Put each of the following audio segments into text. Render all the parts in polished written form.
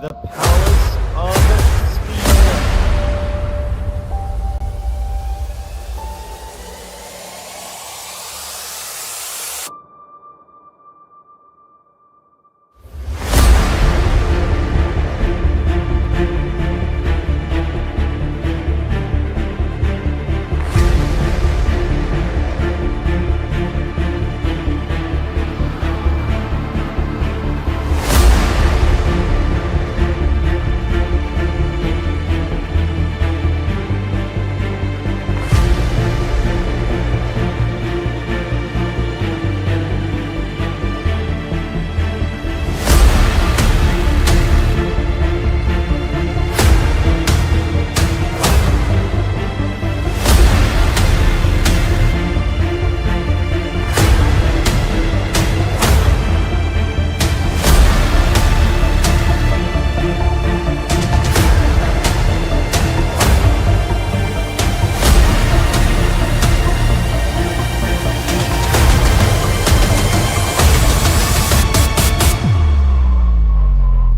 the powers of speed.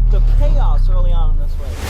The chaos early on in this race.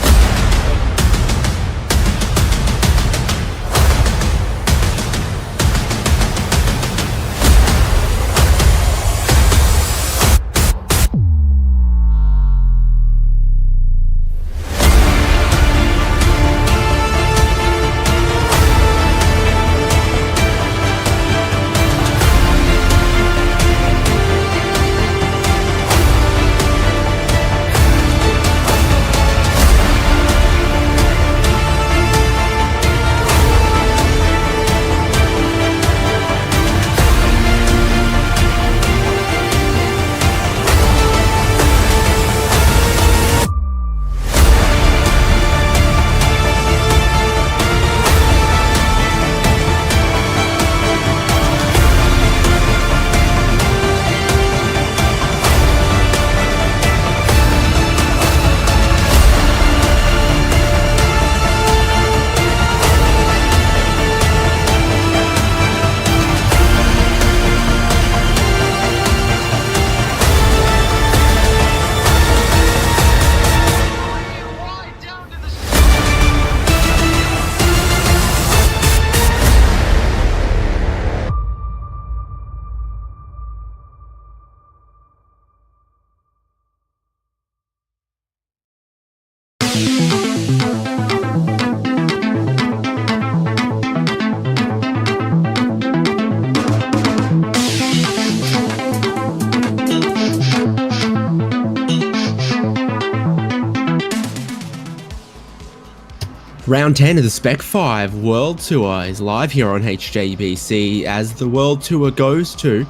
Round 10 of the Spec-5 World Tour is live here on HJBC as the World Tour goes to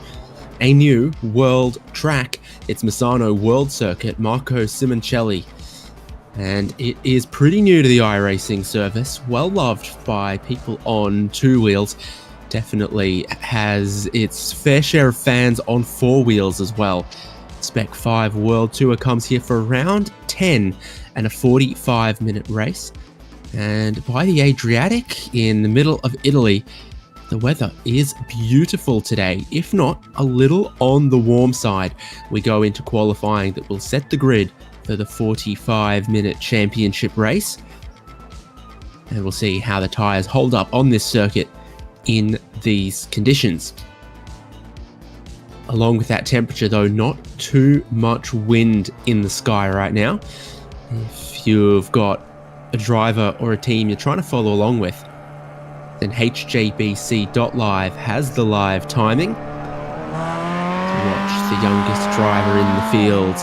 a new world track. It's Misano World Circuit, Marco Simoncelli. And it is pretty new to the iRacing service, well loved by people on two wheels. Definitely has its fair share of fans on four wheels as well. Spec-5 World Tour comes here for round 10 and a 45-minute race. And by the Adriatic in the middle of Italy, the weather is beautiful today, if not a little on the warm side. We go into qualifying that will set the grid for the 45-minute championship race. And we'll see how the tyres hold up on this circuit in these conditions. Along with that temperature though, not too much wind in the sky right now. If you've got a driver or a team you're trying to follow along with, then HJBC.live has the live timing to watch the youngest driver in the field,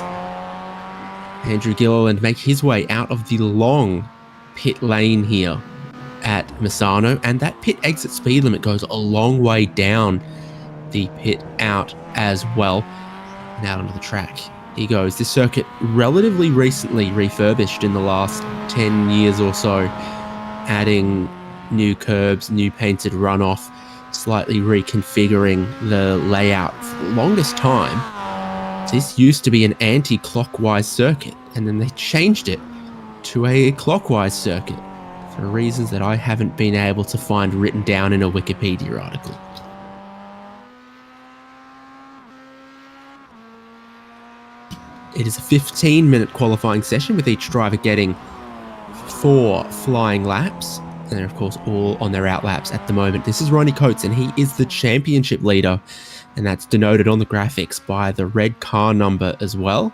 Andrew Gilliland, make his way out of the long pit lane here at Misano, and that pit exit speed limit goes a long way down the pit out as well. And out onto the track he goes. This circuit relatively recently refurbished in the last 10 years or so, adding new curbs, new painted runoff, slightly reconfiguring the layout. For the longest time, this used to be an anti-clockwise circuit, and then they changed it to a clockwise circuit for reasons that I haven't been able to find written down in a Wikipedia article. It is a 15-minute qualifying session with each driver getting 4 flying laps. And they're, of course, all on their out laps at the moment. This is Ronnie Coates, and he is the championship leader. And that's denoted on the graphics by the red car number as well.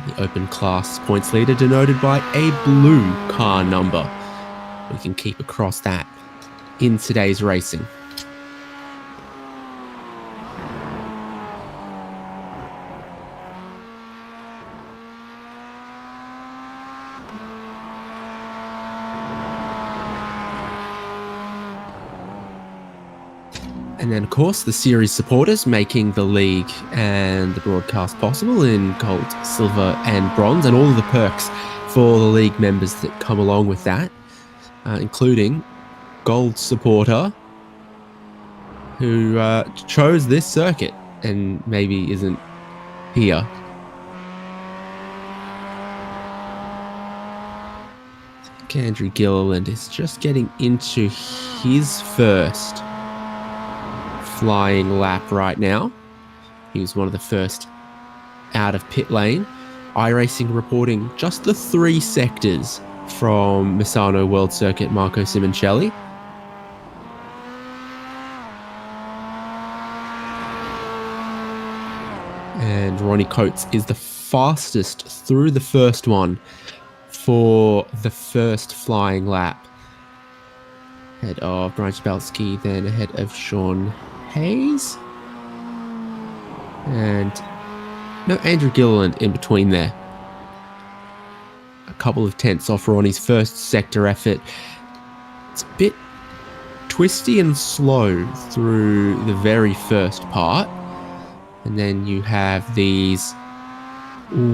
The open class points leader denoted by a blue car number. We can keep across that in today's racing. And then, of course, the series supporters making the league and the broadcast possible in gold, silver, and bronze, and all of the perks for the league members that come along with that, including gold supporter who chose this circuit and maybe isn't here. I think Andrew Gilliland is just getting into his first flying lap right now. He was one of the first out of pit lane. iRacing reporting just the 3 sectors from Misano World Circuit Marco Simoncelli. And Ronnie Coates is the fastest through the first one for the first flying lap. Ahead of Brian Spelsky, then ahead of Sean Hayes. And no Andrew Gilliland in between there. A couple of tenths off Ronnie's first sector effort. It's a bit twisty and slow through the very first part. And then you have these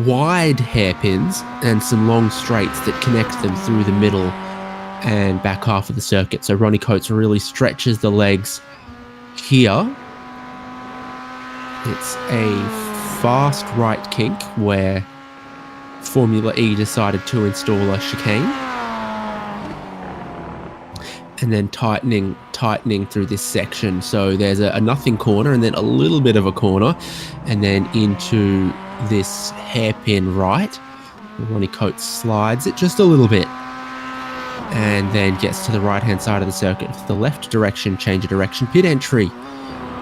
wide hairpins and some long straights that connect them through the middle and back half of the circuit. So Ronnie Coates really stretches the legs here. It's a fast right kink where Formula E decided to install a chicane. And then tightening through this section. So there's a nothing corner and then a little bit of a corner and then into this hairpin right. Ronnie Coates slides it just a little bit and then gets to the right-hand side of the circuit for the left direction, change of direction, pit entry.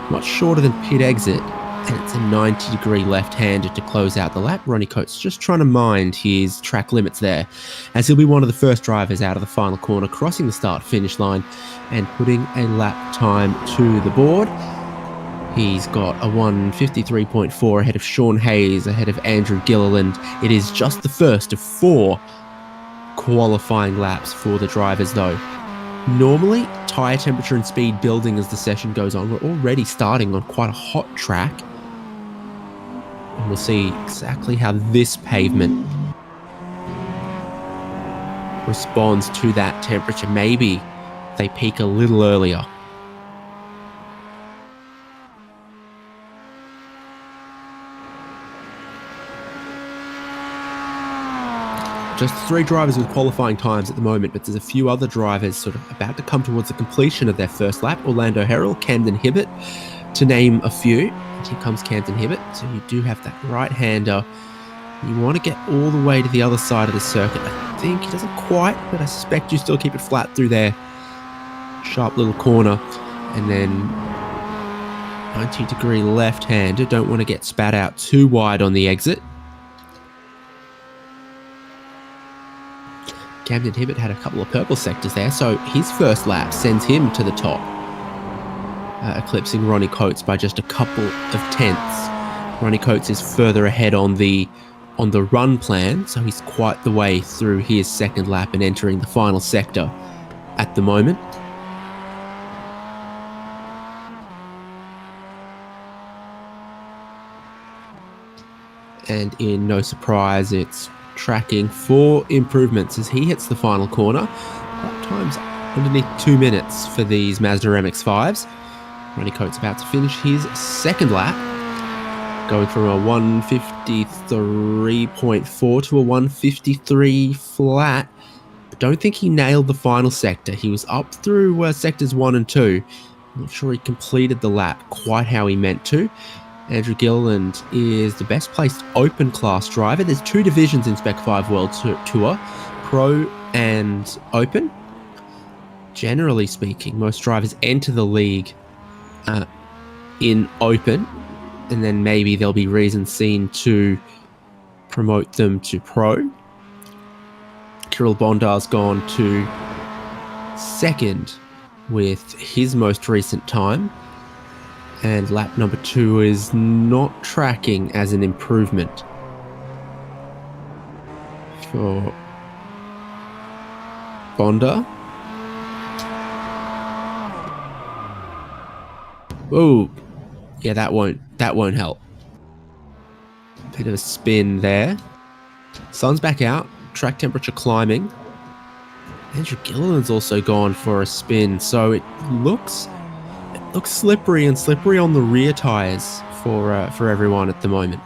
Much shorter than pit exit, and it's a 90-degree left-hander to close out the lap. Ronnie Coates just trying to mind his track limits there, as he'll be one of the first drivers out of the final corner, crossing the start-finish line and putting a lap time to the board. He's got a 1:53.4 ahead of Sean Hayes, ahead of Andrew Gilliland. It is just the first of 4 qualifying laps for the drivers though. Normally, tyre temperature and speed building as the session goes on. We're already starting on quite a hot track. And we'll see exactly how this pavement responds to that temperature. Maybe they peak a little earlier. Just 3 drivers with qualifying times at the moment, but there's a few other drivers sort of about to come towards the completion of their first lap. Orlando Herald, Camden Hibbert, to name a few. And here comes Camden Hibbert. So you do have that right-hander. You want to get all the way to the other side of the circuit. I think he doesn't quite, but I suspect you still keep it flat through there. Sharp little corner. And then 90-degree left-hander. Don't want to get spat out too wide on the exit. Camden Hibbert had a couple of purple sectors there, so his first lap sends him to the top, eclipsing Ronnie Coates by just a couple of tenths. Ronnie Coates is further ahead on the run plan, so he's quite the way through his second lap and entering the final sector at the moment. And in no surprise, it's tracking for improvements as he hits the final corner. Lap times underneath 2 minutes for these Mazda MX-5s. Ronnie Coates about to finish his second lap, going from a 153.4 to a 153 flat. But don't think he nailed the final sector. He was up through sectors 1 and 2, Not sure he completed the lap quite how he meant to. Andrew Gilliland is the best placed open class driver. There's 2 divisions in Spec-5 World Tour, Pro and Open. Generally speaking, most drivers enter the league in Open, and then maybe there'll be reasons seen to promote them to Pro. Kirill Bondar's gone to second with his most recent time, and lap number 2 is not tracking as an improvement for Bondar. Oh, yeah, that won't help. Bit of a spin there. Sun's back out, track temperature climbing. Andrew Gilliland's also gone for a spin, so it looks slippery on the rear tyres for everyone at the moment.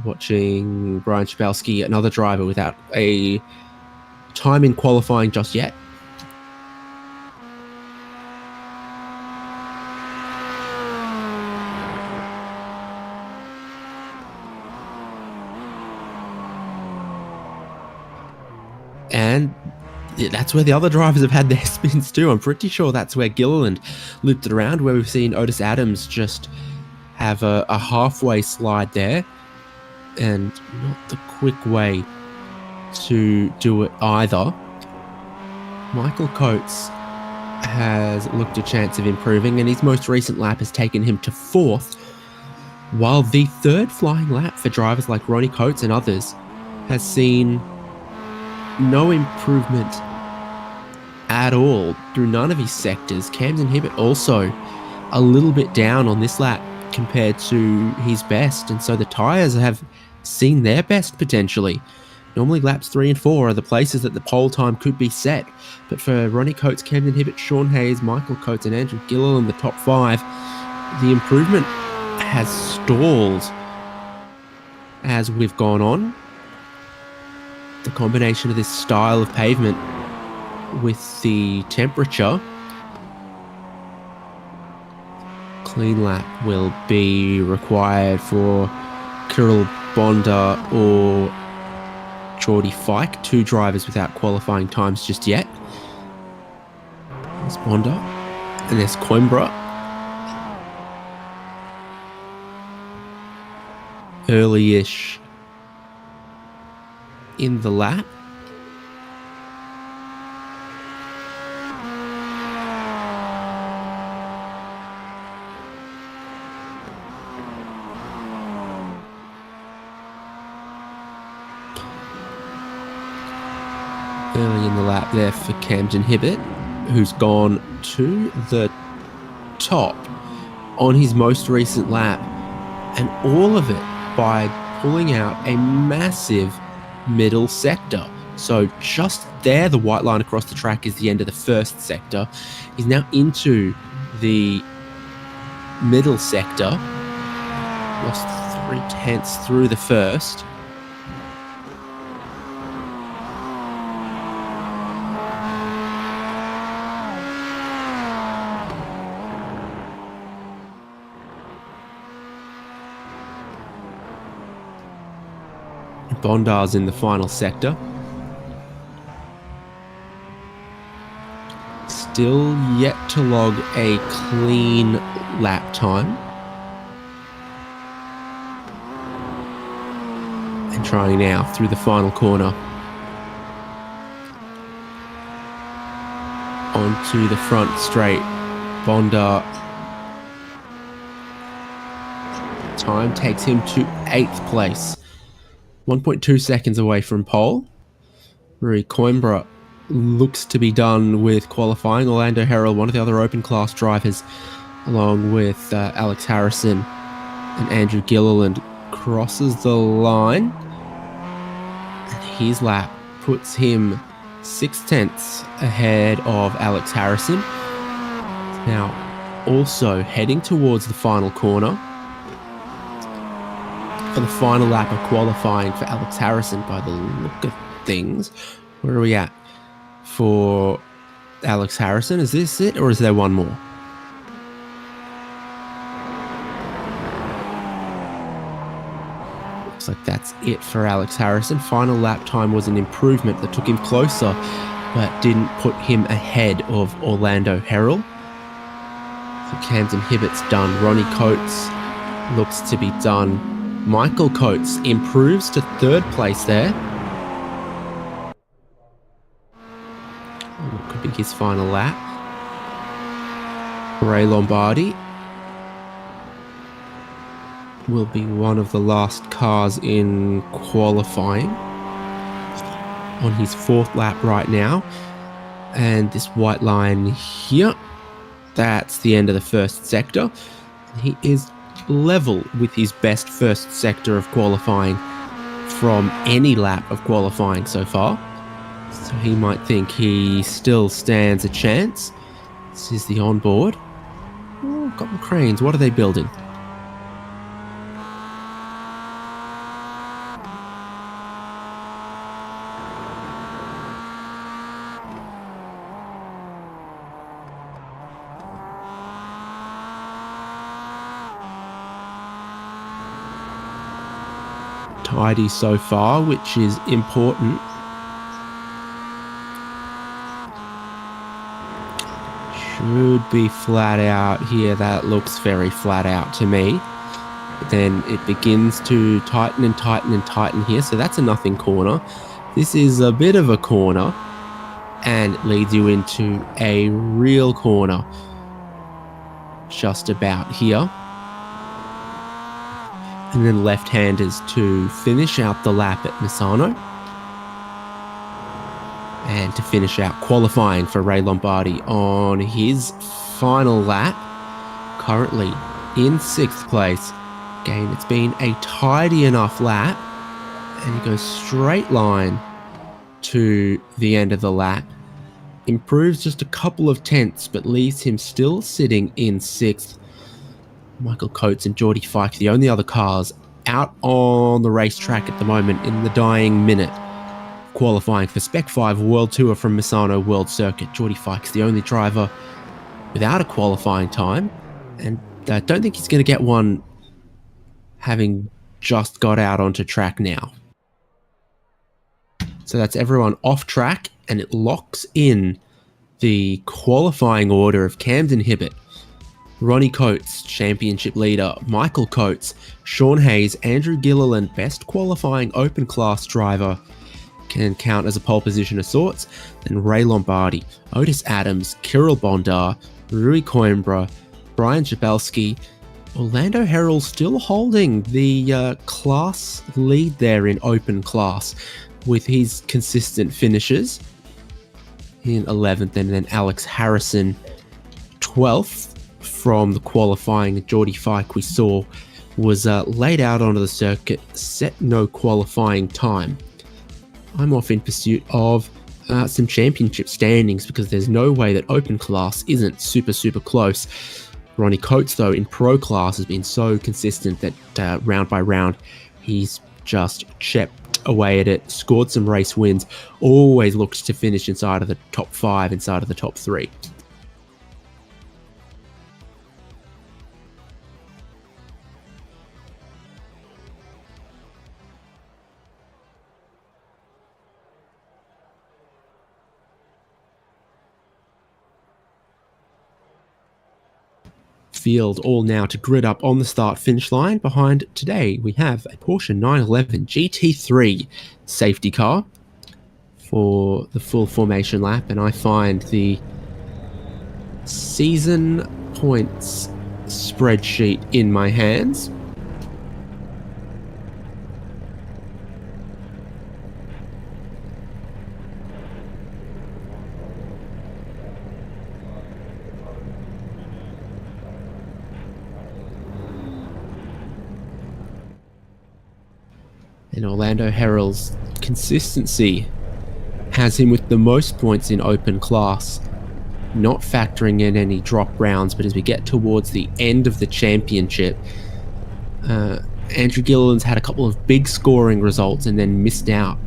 Watching Brian Chabowski, another driver without a time in qualifying just yet. And that's where the other drivers have had their spins too. I'm pretty sure that's where Gilliland looped it around, where we've seen Otis Adams just have a halfway slide there, and not the quick way to do it either. Michael Coates has looked a chance of improving, and his most recent lap has taken him to 4th, while the 3rd flying lap for drivers like Ronnie Coates and others has seen no improvement at all through none of his sectors. Camden Hibbert also a little bit down on this lap compared to his best, and so the tyres have seen their best potentially. Normally laps 3 and 4 are the places that the pole time could be set, but for Ronnie Coates, Camden Hibbert, Sean Hayes, Michael Coates and Andrew Gilliland, the top 5, the improvement has stalled as we've gone on. The combination of this style of pavement with the temperature, clean lap will be required for Kirill Bondar or Geordie Fike, 2 drivers without qualifying times just yet. There's Bondar and there's Coimbra. Early-ish in the lap. Early in the lap there for Camden Hibbert, who's gone to the top on his most recent lap, and all of it by pulling out a massive middle sector. So just there, the white line across the track is the end of the 1st sector. He's now into the middle sector. Lost 3/10 through the 1st. Bondar's in the final sector. Still yet to log a clean lap time. And trying now through the final corner. Onto the front straight. Bondar. Time takes him to 8th place. 1.2 seconds away from pole. Rui Coimbra looks to be done with qualifying. Orlando Herald, one of the other open class drivers, along with Alex Harrison and Andrew Gilliland, crosses the line. And his lap puts him 6/10 ahead of Alex Harrison. Now also heading towards the final corner. For the final lap of qualifying for Alex Harrison, by the look of things. Where are we at for Alex Harrison? Is this it, or is there one more? Looks like that's it for Alex Harrison. Final lap time was an improvement that took him closer, but didn't put him ahead of Orlando Herald. So Camden Hibbett's done. Ronnie Coates looks to be done. Michael Coates improves to third place there. What could be his final lap? Ray Lombardi will be one of the last cars in qualifying on his fourth lap right now. And this white line here, that's the end of the first sector. He is level with his best first sector of qualifying from any lap of qualifying so far. So he might think he still stands a chance. This is the onboard. Oh, got the cranes. What are they building? Tidy so far, which is important. Should be flat out here. That looks very flat out to me. But then it begins to tighten and tighten and tighten here. So that's a nothing corner. This is a bit of a corner and it leads you into a real corner just about here. And then left-handers to finish out the lap at Misano. And to finish out qualifying for Ray Lombardi on his final lap. Currently in sixth place. Again, it's been a tidy enough lap. And he goes straight line to the end of the lap. Improves just a couple of tenths, but leaves him still sitting in sixth. Michael Coates and Geordie Fike, the only other cars out on the racetrack at the moment in the dying minute. Qualifying for Spec-5 World Tour from Misano World Circuit. Geordie Fike's the only driver without a qualifying time. And I don't think he's going to get one having just got out onto track now. So that's everyone off track, and it locks in the qualifying order of Camden Hibbett, Ronnie Coates, championship leader, Michael Coates, Sean Hayes, Andrew Gilliland, best qualifying open class driver, can count as a pole position of sorts, then Ray Lombardi, Otis Adams, Kirill Bondar, Rui Coimbra, Brian Jabelski, Orlando Herald still holding the class lead there in open class with his consistent finishes in 11th, and then Alex Harrison 12th. From the qualifying, Geordie Fike we saw was laid out onto the circuit, set no qualifying time. I'm off in pursuit of some championship standings because there's no way that open class isn't super close. Ronnie Coates, though, in pro class has been so consistent that round by round he's just chipped away at it, scored some race wins, always looked to finish inside of the top 5, inside of the top 3. Field all now to grid up on the start-finish line. Behind today, we have a Porsche 911 GT3 safety car for the full formation lap, and I find the season points spreadsheet in my hands. And Orlando Herald's consistency has him with the most points in open class, not factoring in any drop rounds. But as we get towards the end of the championship, Andrew Gilliland's had a couple of big scoring results and then missed out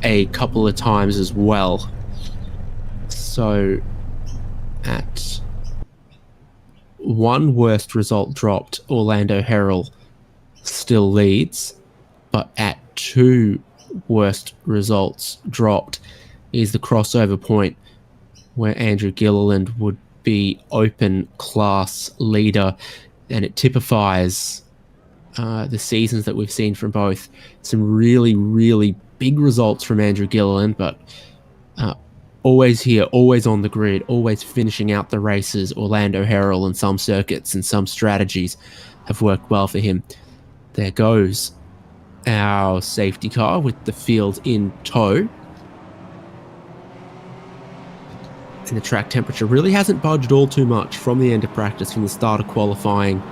a couple of times as well. So at one worst result dropped, Orlando Herald still leads. but at 2 worst results dropped is the crossover point where Andrew Gilliland would be open class leader, and it typifies the seasons that we've seen from both. Some really, really big results from Andrew Gilliland, but always here, always on the grid, always finishing out the races. Orlando Herald and some circuits and some strategies have worked well for him. There goes our safety car with the field in tow. And the track temperature really hasn't budged all too much from the end of practice, from the start of qualifying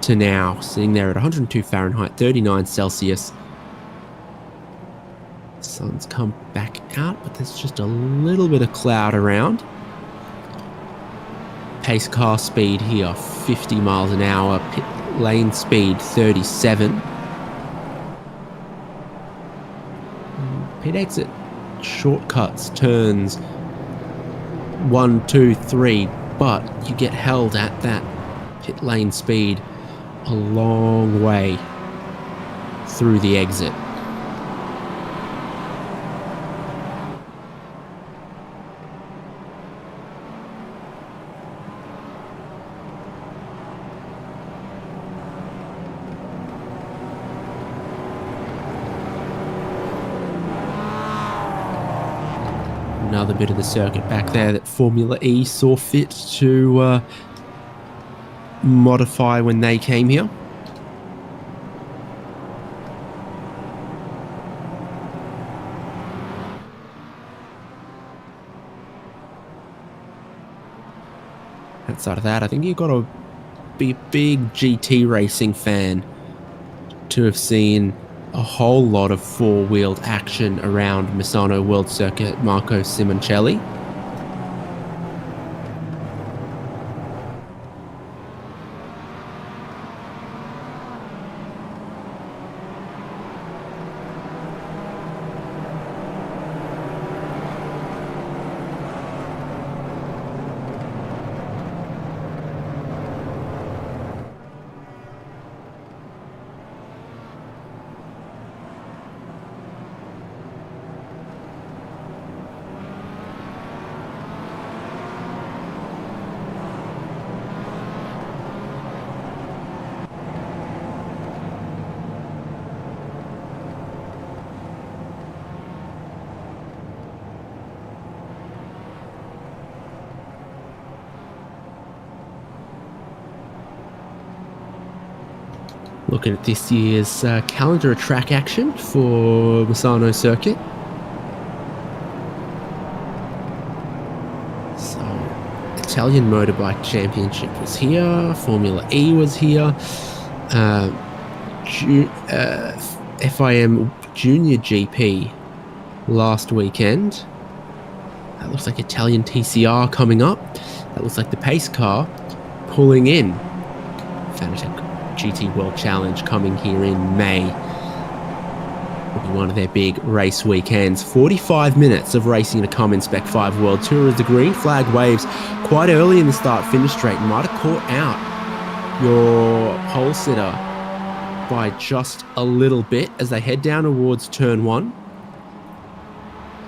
to now, sitting there at 102 Fahrenheit, 39 Celsius. The sun's come back out, but there's just a little bit of cloud around. Pace car speed here, 50 miles an hour. Pit lane speed, 37. Pit exit shortcuts, turns 1, 2, 3, but you get held at that pit lane speed a long way through the exit. Another bit of the circuit back there that Formula E saw fit to modify when they came here. Outside of that, I think you've got to be a big GT racing fan to have seen a whole lot of four-wheeled action around Misano World Circuit Marco Simoncelli. Looking at this year's calendar of track action for Misano Circuit. So, Italian Motorbike Championship was here, Formula E was here, FIM Junior GP last weekend. That looks like Italian TCR coming up. That looks like the pace car pulling in. Fanatec GT World Challenge coming here in May. Will be one of their big race weekends. 45 minutes of racing to come in Spec-5 World Tour as the green flag waves quite early in the start-finish straight. Might have caught out your pole sitter by just a little bit as they head down towards turn 1.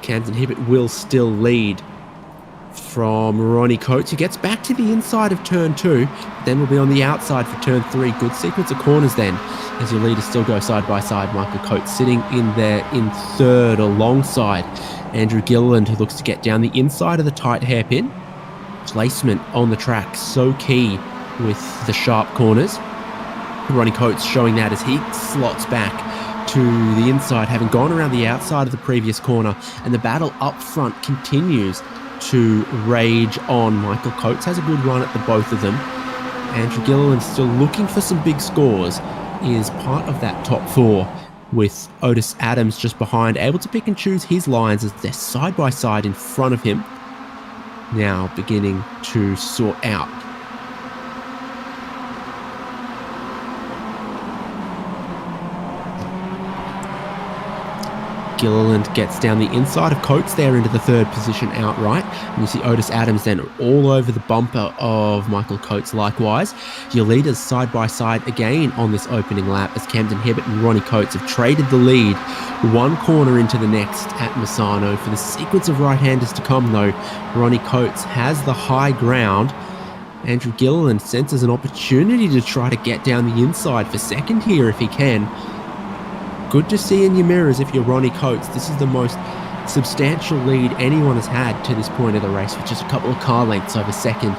Camden Hibbett will still lead from Ronnie Coates, who gets back to the inside of turn 2, then will be on the outside for turn 3. Good sequence of corners then, as your leaders still go side by side. Michael Coates sitting in there in third alongside Andrew Gilliland, who looks to get down the inside of the tight hairpin. Placement on the track, so key with the sharp corners. Ronnie Coates showing that as he slots back to the inside, having gone around the outside of the previous corner, and the battle up front continues to rage on. Michael Coates has a good run at the both of them. Andrew Gilliland still looking for some big scores, is part of that top 4, with Otis Adams just behind, able to pick and choose his lines as they're side by side in front of him, now beginning to sort out. Gilliland gets down the inside of Coates there into the third position outright. And you see Otis Adams then all over the bumper of Michael Coates likewise. Your leaders side by side again on this opening lap as Camden Hibbett and Ronnie Coates have traded the lead one corner into the next at Misano. For the sequence of right-handers to come though, Ronnie Coates has the high ground. Andrew Gilliland senses an opportunity to try to get down the inside for second here if he can. Good to see in your mirrors if you're Ronnie Coates. This is the most substantial lead anyone has had to this point of the race, with just a couple of car lengths over second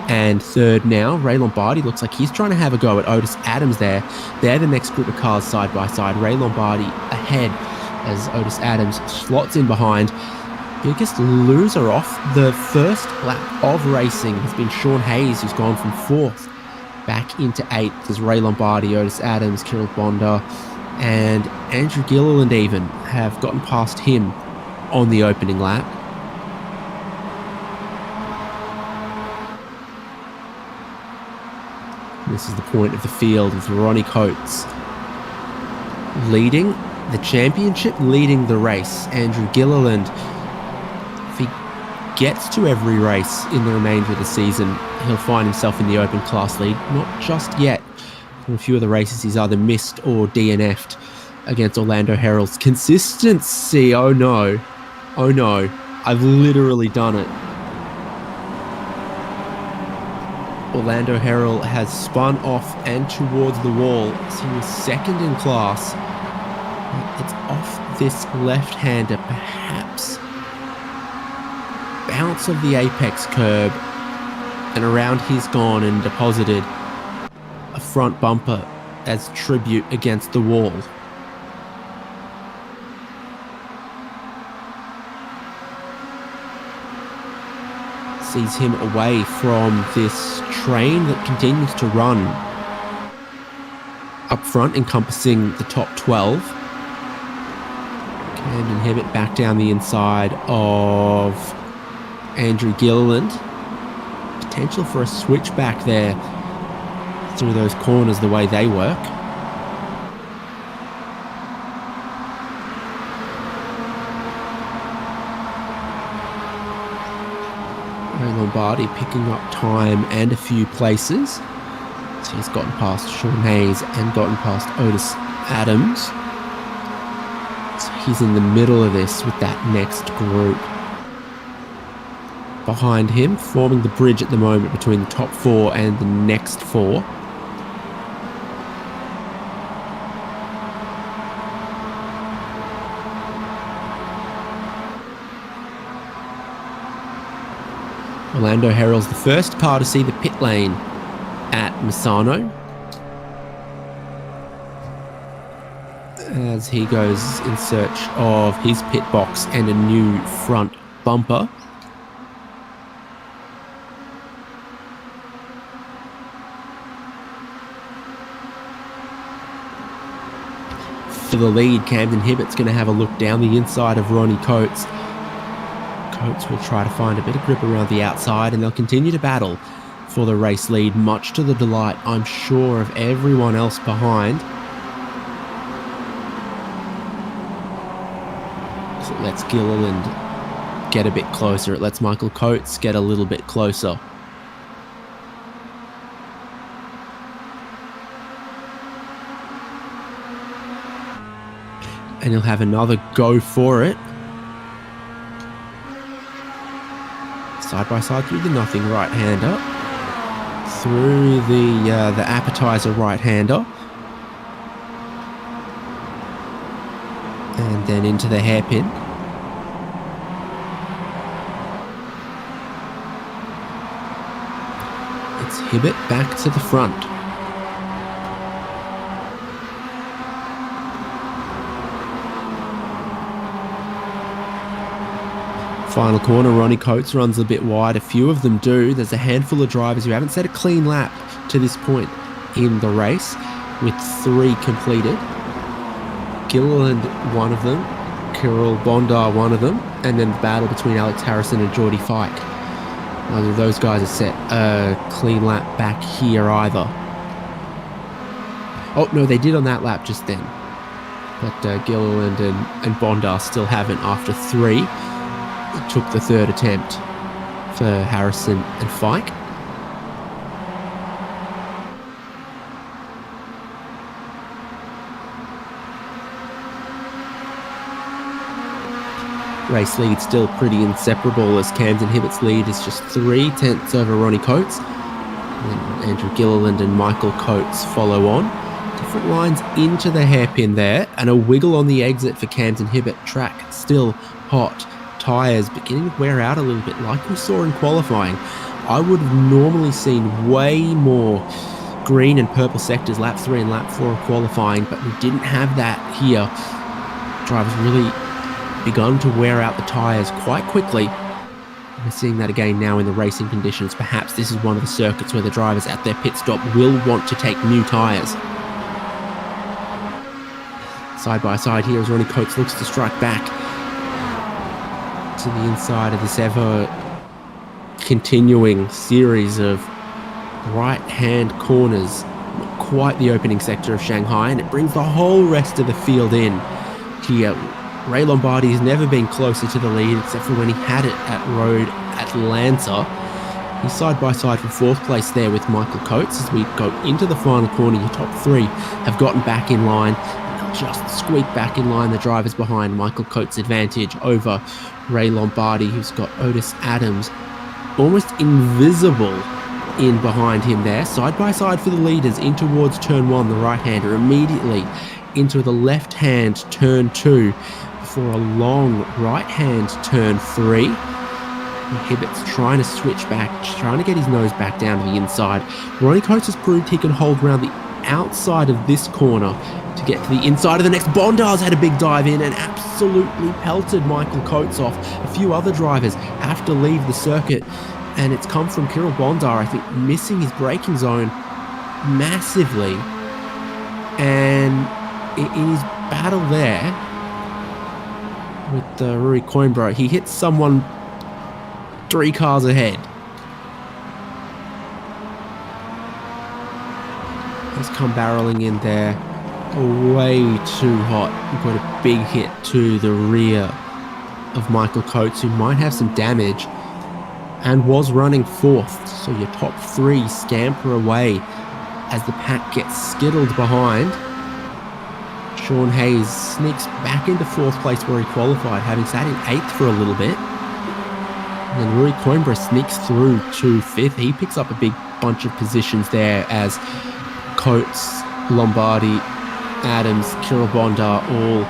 and third now. Ray Lombardi looks like he's trying to have a go at Otis Adams there. They're the next group of cars side by side. Ray Lombardi ahead as Otis Adams slots in behind. Biggest loser off the first lap of racing has been Sean Hayes, who's gone from 4th back into 8th as Ray Lombardi, Otis Adams, Kirill Bonda and Andrew Gilliland even have gotten past him on the opening lap. This is the point of the field with Ronnie Coates leading the championship, leading the race. Andrew Gilliland, if he gets to every race in the remainder of the season, he'll find himself in the open class lead. Not just yet. In a few of the races he's either missed or DNF'd against Orlando Herald's consistency. Oh no. Oh no. I've literally done it. Orlando Herald has spun off and towards the wall. So he was second in class. It's off this left-hander, perhaps. Bounce of the apex curb. And around he's gone and deposited a front bumper as tribute against the wall. Sees him away from this train that continues to run up front, encompassing the top 12. Camden Hibbett back down the inside of Andrew Gilliland. Potential for a switchback there through those corners the way they work. Ray Lombardi picking up time and a few places. So he's gotten past Sean Hayes and gotten past Otis Adams. So he's in the middle of this with that next group. Behind him, forming the bridge at the moment between the top 4 and the next 4. Orlando Herald's the first car to see the pit lane at Misano, as he goes in search of his pit box and a new front bumper. For the lead, Camden Hibbett's going to have a look down the inside of Ronnie Coates. Coates will try to find a bit of grip around the outside, and they'll continue to battle for the race lead, much to the delight, I'm sure, of everyone else behind. So it lets Gilliland get a bit closer. It lets Michael Coates get a little bit closer. And he'll have another go for it. Side by side through the nothing right-hander. Through the appetizer right-hander. And then into the hairpin. It's Hibbett back to the front. Final corner, Ronnie Coates runs a bit wide. A few of them do. There's a handful of drivers who haven't set a clean lap to this point in the race, with 3 completed. Gilliland, one of them. Kirill Bondar, one of them. And then the battle between Alex Harrison and Geordie Fike. Neither of those guys have set a clean lap back here either. Oh, no, they did on that lap just then. But Gilliland and Bondar still haven't after 3. It took the 3rd attempt for Harrison and Fike. Race lead still pretty inseparable, as Camden Hibbett's lead is just 3/10 over Ronnie Coates. And Andrew Gilliland and Michael Coates follow on. Different lines into the hairpin there, and a wiggle on the exit for Camden Hibbett. Track still hot. Tyres beginning to wear out a little bit, like we saw in qualifying. I would have normally seen way more green and purple sectors lap 3 and lap 4 of qualifying, but we didn't have that here. Drivers really begun to wear out the tyres quite quickly. We're seeing that again now in the racing conditions. Perhaps this is one of the circuits where the drivers at their pit stop will want to take new tyres. Side by side here as Ronnie Coates looks to strike back to the inside of this ever continuing series of right-hand corners. Not quite the opening sector of Shanghai, and it brings the whole rest of the field in here. Ray Lombardi has never been closer to the lead except for when he had it at Road Atlanta. He's side by side for 4th place there with Michael Coates. As we go into the final corner, your top 3 have gotten back in line. They'll just squeak back in line, the drivers behind. Michael Coates' advantage over Ray Lombardi, who's got Otis Adams almost invisible in behind him there. Side by side for the leaders in towards turn 1, the right-hander immediately into the left-hand turn 2 for a long right-hand turn 3. Hibbett's trying to switch back, trying to get his nose back down to the inside. Ronnie Coates has proved he can hold around the outside of this corner to get to the inside of the next. Bondar's had a big dive in and absolutely pelted Michael Coates off. A few other drivers have to leave the circuit, and it's come from Kirill Bondar, I think, missing his braking zone massively. And in his battle there with Rory Coimbra, he hits someone 3 cars ahead. He's come barreling in there, way too hot. We've got a big hit to the rear of Michael Coates, who might have some damage, and was running 4th. So your top 3 scamper away as the pack gets skittled behind. Sean Hayes sneaks back into 4th place where he qualified, having sat in 8th for a little bit. And then Rory Coimbra sneaks through to 5th. He picks up a big bunch of positions there as Coates, Lombardi, Adams, Kirill Bondar all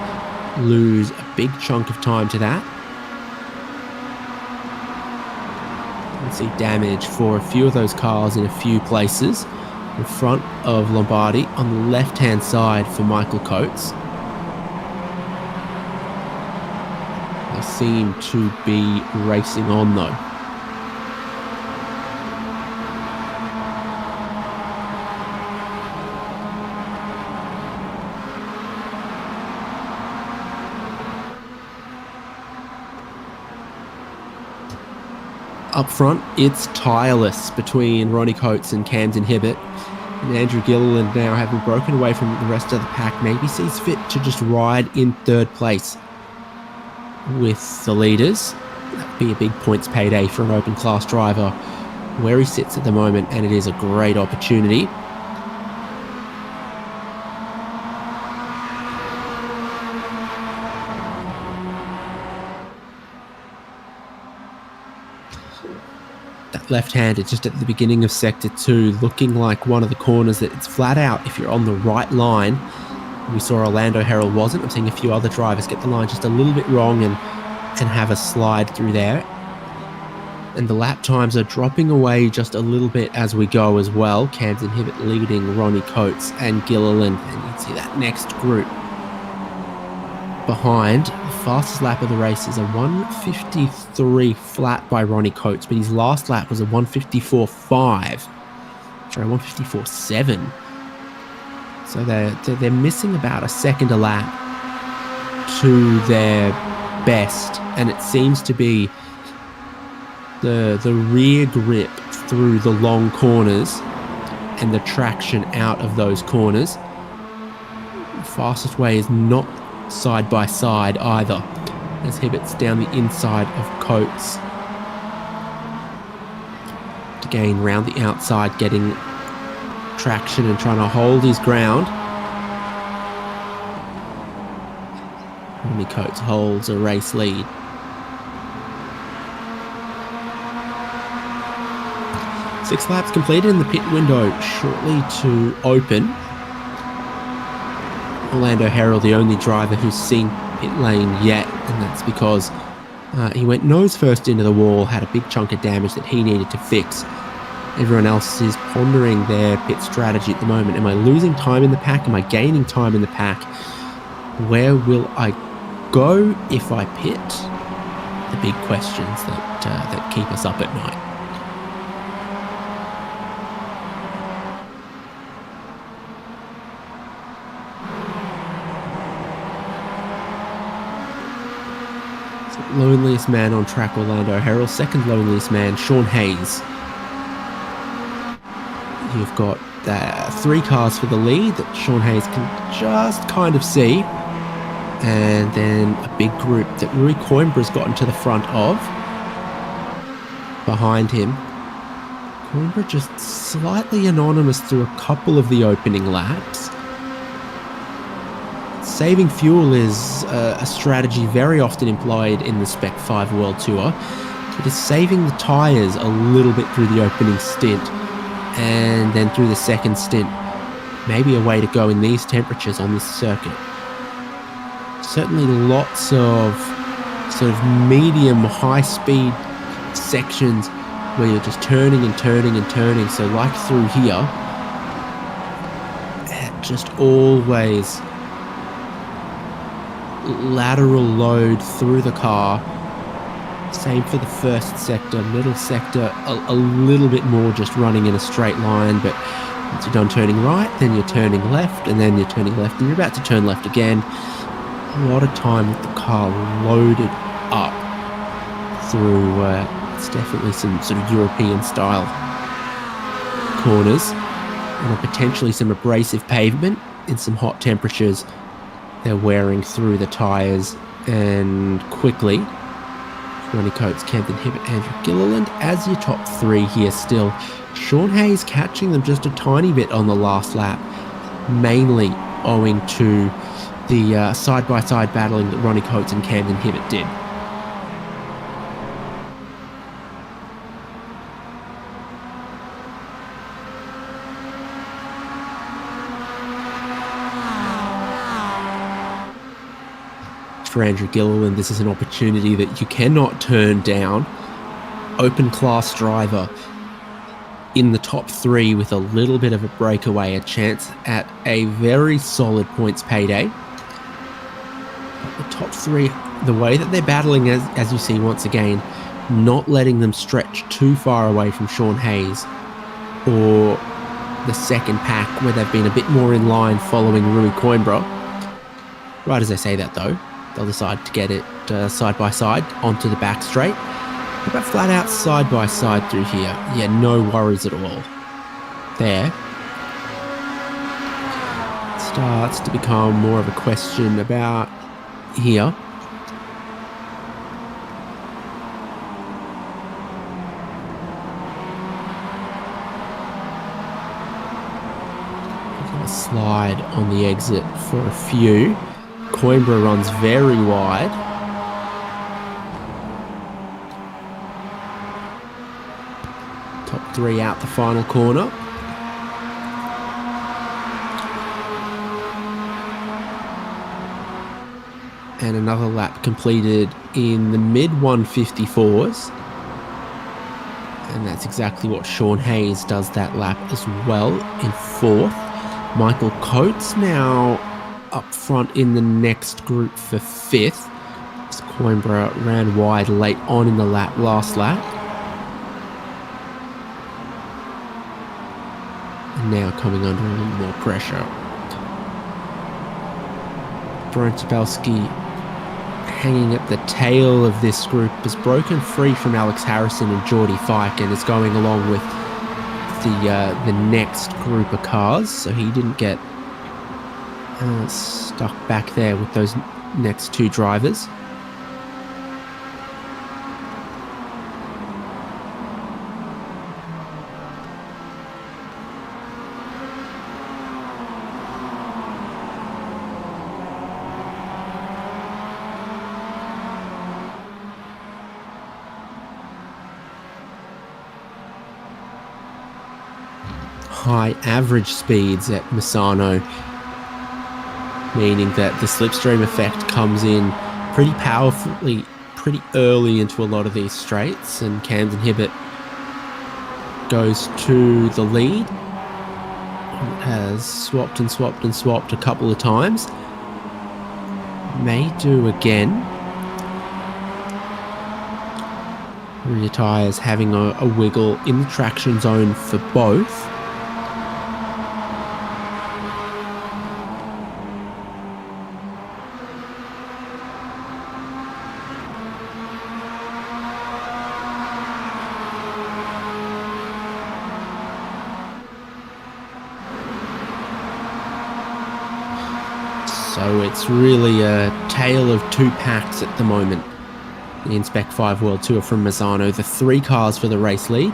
lose a big chunk of time to that. You can see damage for a few of those cars in a few places. In front of Lombardi, on the left-hand side for Michael Coates. They seem to be racing on though. Up front, it's tireless between Ronnie Coates and Camden Hibbett. And Andrew Gilliland, now having broken away from the rest of the pack, maybe sees fit to just ride in 3rd place with the leaders. That would be a big points payday for an open class driver where he sits at the moment, and it is a great opportunity. That left-hander just at the beginning of sector 2, looking like one of the corners that it's flat out if you're on the right line. We saw Orlando Herald wasn't. I'm seeing a few other drivers get the line just a little bit wrong and have a slide through there. And the lap times are dropping away just a little bit as we go as well. Camden Hibbett leading Ronnie Coates and Gilliland. And you can see that next group behind. The fastest lap of the race is a 1:53 flat by Ronnie Coates, but his last lap was a 1:54.5. Sorry, 1:54.7. So they're missing about a second a lap to their best, and it seems to be the rear grip through the long corners and the traction out of those corners The fastest way is not side by side either, as Hibbert's down the inside of Coates. Again, round the outside, getting traction and trying to hold his ground. Ronnie Coates holds a race lead. Six laps completed in the pit window, shortly to open. Orlando Herald, the only driver who's seen pit lane yet, and that's because he went nose first into the wall, had a big chunk of damage that he needed to fix. Everyone else is pondering their pit strategy at the moment. Am I losing time in the pack? Am I gaining time in the pack? Where will I go if I pit? The big questions that keep us up at night. Loneliest man on track, Orlando Herald. Second loneliest man, Sean Hayes. You've got 3 cars for the lead that Sean Hayes can just kind of see. And then a big group that Rui Coimbra's gotten to the front of. Behind him, Coimbra just slightly anonymous through a couple of the opening laps. Saving fuel is a strategy very often employed in the Spec-5 World Tour. It is saving the tyres a little bit through the opening stint and then through the second stint. Maybe a way to go in these temperatures on this circuit. Certainly lots of sort of medium high speed sections where you're just turning and turning and turning. So like through here, just always lateral load through the car. Same for the first sector, middle sector, a little bit more just running in a straight line, but once you're done turning right, then you're turning left, and then you're turning left, and you're about to turn left again. A lot of time with the car loaded up through, it's definitely some sort of European style corners, and potentially some abrasive pavement in some hot temperatures. They're wearing through the tyres, and quickly, Ronnie Coates, Camden Hibbert, Andrew Gilliland as your top 3 here still. Sean Hayes catching them just a tiny bit on the last lap, mainly owing to the side-by-side battling that Ronnie Coates and Camden Hibbert did. For Andrew Gilliland, this is an opportunity that you cannot turn down. Open class driver in the top 3 with a little bit of a breakaway, a chance at a very solid points payday. The top 3, the way that they're battling, as you see once again, not letting them stretch too far away from Sean Hayes or the second pack where they've been a bit more in line following Rui Coimbra. Right as I say that though, they'll decide to get it side by side onto the back straight. What about flat out side by side through here? Yeah, no worries at all. There. It starts to become more of a question about here. Slide on the exit for a few. Coimbra runs very wide. Top 3 out the final corner. And another lap completed in the mid 154s. And that's exactly what Sean Hayes does that lap as well in 4th. Michael Coates now up front in the next group for 5th. As Coimbra ran wide late on in the last lap. And now coming under a little more pressure. Brian Tabelski, hanging at the tail of this group, has broken free from Alex Harrison and Geordie Fike and is going along with the next group of cars, so he didn't get stuck back there with those next two drivers. High average speeds at Misano, meaning that the slipstream effect comes in pretty powerfully, pretty early into a lot of these straights, and Camden Hibbett goes to the lead. It has swapped and swapped and swapped a couple of times. May do again. Rear tyres having a wiggle in the traction zone for both. So it's really a tale of two packs at the moment in Spec-5 World Tour from Misano. The three cars for the race lead,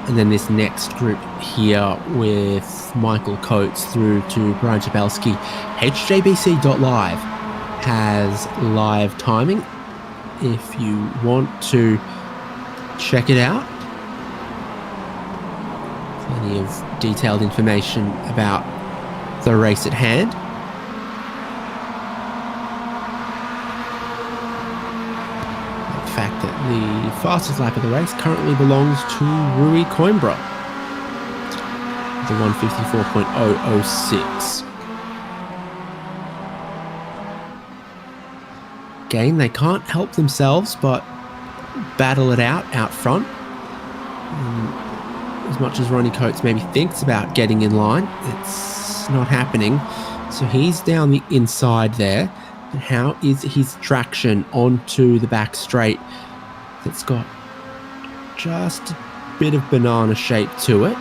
and then this next group here with Michael Coates through to Brian Chabelski. HJBC.live has live timing if you want to check it out. Plenty of detailed information about the race at hand. Fact that the fastest lap of the race currently belongs to Rui Coimbra, the 154.006. Again, they can't help themselves but battle it out front. As much as Ronnie Coates maybe thinks about getting in line, it's not happening. So he's down the inside there. And how is his traction onto the back straight that's got just a bit of banana shape to it?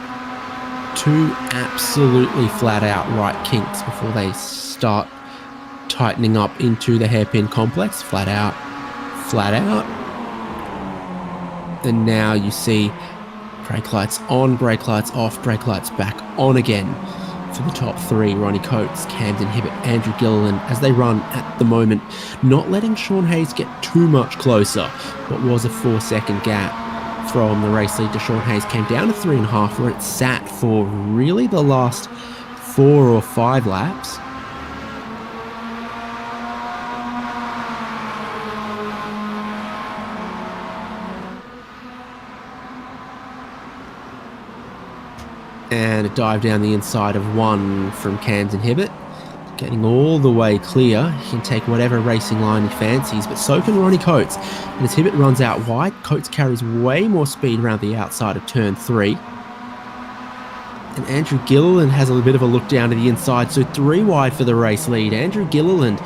Two absolutely flat out right kinks before they start tightening up into the hairpin complex. Flat out, flat out. And now you see brake lights on, brake lights off, brake lights back on again. For the top three, Ronnie Coates, Camden Hibbett, Andrew Gilliland, as they run at the moment, not letting Sean Hayes get too much closer. What was a 4-second gap from the race lead to Sean Hayes came down to 3.5, where it sat for really the last 4 or 5 laps. And a dive down the inside of one from Camden Hibbett. Getting all the way clear. He can take whatever racing line he fancies, but so can Ronnie Coates. And as Hibbett runs out wide, Coates carries way more speed around the outside of turn 3. And Andrew Gilliland has a bit of a look down to the inside, so 3 wide for the race lead. Andrew Gilliland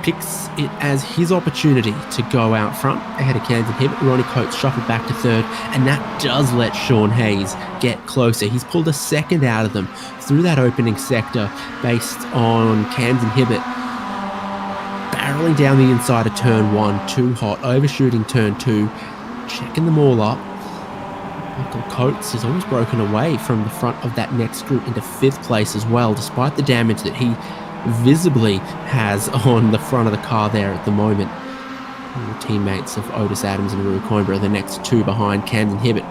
picks it as his opportunity to go out front ahead of Camden Hibbett. Ronnie Coates shuffled back to 3rd, and that does let Sean Hayes get closer. He's pulled a second out of them through that opening sector based on Camden Hibbett barreling down the inside of turn 1, too hot, overshooting turn 2, checking them all up. Michael Coates has almost broken away from the front of that next group into 5th place as well, despite the damage that he visibly has on the front of the car there at the moment. And the teammates of Otis Adams and Rui Coimbra, the next 2 behind. Camden Hibbett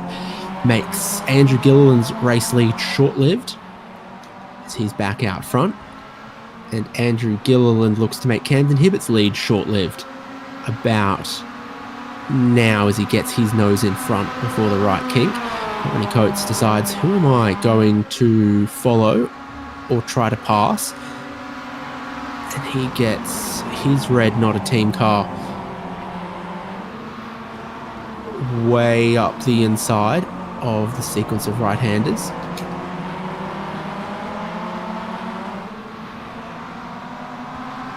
makes Andrew Gilliland's race lead short-lived as he's back out front, and Andrew Gilliland looks to make Camden Hibbett's lead short-lived about now as he gets his nose in front before the right kink. Ronnie Coates decides, who am I going to follow or try to pass? And he gets his red, not a team car, way up the inside of the sequence of right-handers.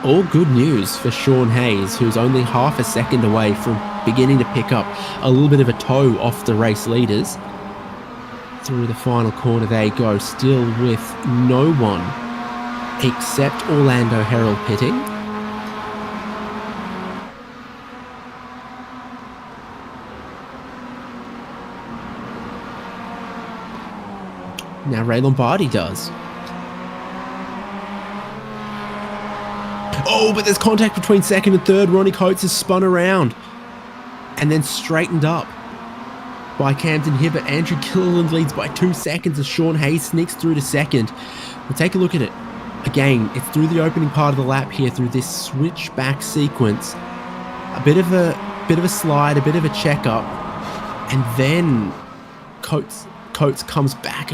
All good news for Sean Hayes, who's only half a second away from beginning to pick up a little bit of a toe off the race leaders. Through the final corner they go, still with no one except Orlando Herald pitting. Now Ray Lombardi does. Oh, but there's contact between second and third. Ronnie Coates is spun around and then straightened up by Camden Hibbert. Andrew Gilliland leads by 2 seconds as Sean Hayes sneaks through to second. We'll take a look at it. Again, it's through the opening part of the lap here, through this switchback sequence. A bit of a slide, a bit of a checkup, and then Coates comes back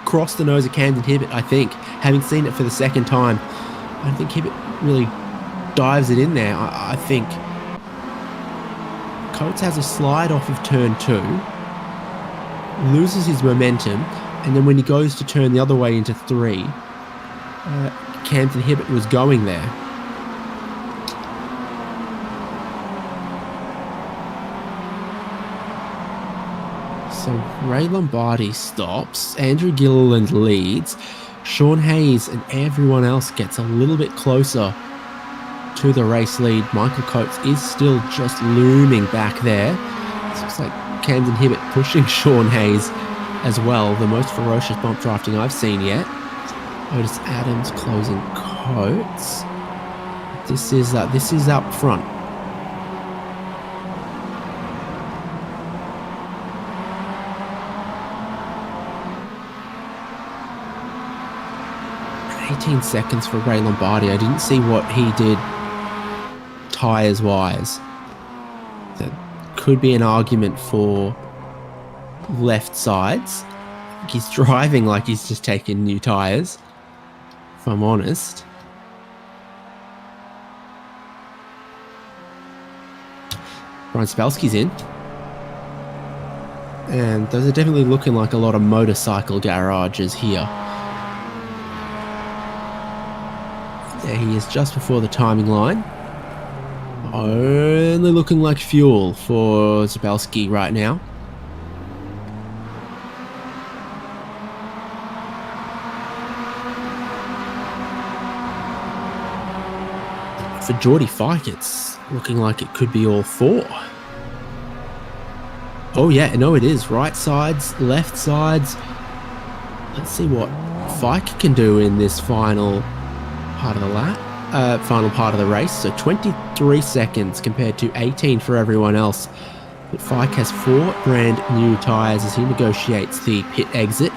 across the nose of Camden Hibbert, I think, having seen it for the second time. I don't think Hibbert really dives it in there. I think Coates has a slide off of turn 2, loses his momentum, and then when he goes to turn the other way into 3, Camden Hibbert was going there. So Ray Lombardi stops, Andrew Gilliland leads, Sean Hayes and everyone else gets a little bit closer to the race lead. Michael Coates is still just looming back there. It looks like Camden Hibbert pushing Sean Hayes as well, the most ferocious bump drafting I've seen yet. Otis Adams closing Coates. This is up front. Seconds for Ray Lombardi. I didn't see what he did tyres wise. That could be an argument for left sides. I think he's driving like he's just taken new tyres, if I'm honest. Brian Spelsky's in. And those are definitely looking like a lot of motorcycle garages here. There he is just before the timing line. Only looking like fuel for Zabelski right now. For Geordie Fike, it's looking like it could be all 4. Oh yeah, no it is. Right sides, left sides. Let's see what Fike can do in this final part of the lap, final part of the race. So 23 seconds compared to 18 for everyone else. But Fike has 4 brand new tyres as he negotiates the pit exit.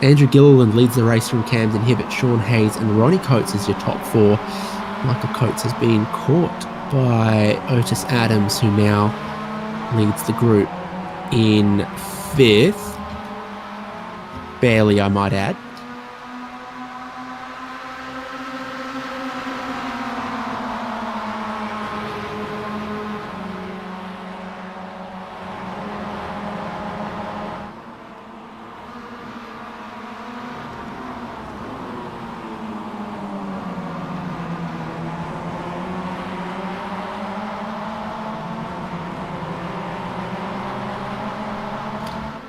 Andrew Gilliland leads the race from Camden Hibbert, Sean Hayes and Ronnie Coates as your top 4. Michael Coates has been caught by Otis Adams, who now leads the group in 5th. Barely, I might add.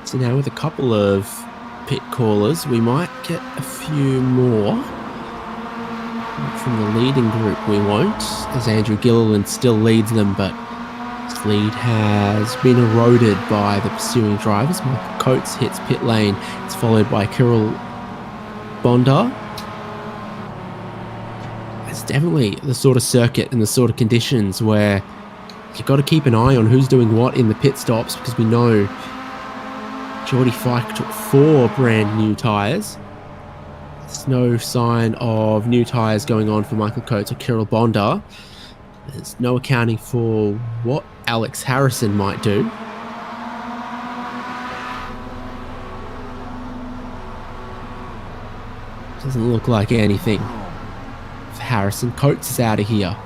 So now with a couple of pit callers, we might get a few more. From the leading group we won't, as Andrew Gilliland still leads them, but his lead has been eroded by the pursuing drivers. Michael Coates hits pit lane. It's followed by Kirill Bondar. It's definitely the sort of circuit and the sort of conditions where you've got to keep an eye on who's doing what in the pit stops, because we know Geordie Fike took 4 brand new tyres. There's no sign of new tyres going on for Michael Coates or Kirill Bondar. There's no accounting for what Alex Harrison might do. Doesn't look like anything for Harrison. Coates is out of here.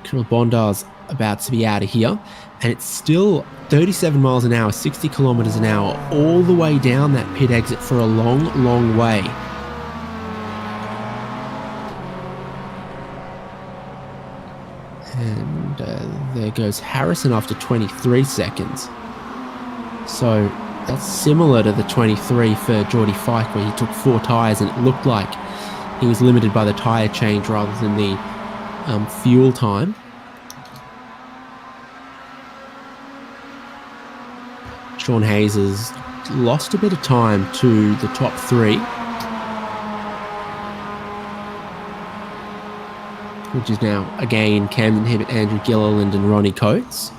Kirill Bondar's about to be out of here. And it's still 37 miles an hour, 60 kilometers an hour, all the way down that pit exit for a long, long way. And there goes Harrison after 23 seconds. So that's similar to the 23 for Geordie Fike, where he took 4 tyres and it looked like he was limited by the tyre change rather than the fuel time. Sean Hayes has lost a bit of time to the top three, which is now, again, Camden Hibbett, Andrew Gilliland and Ronnie Coates.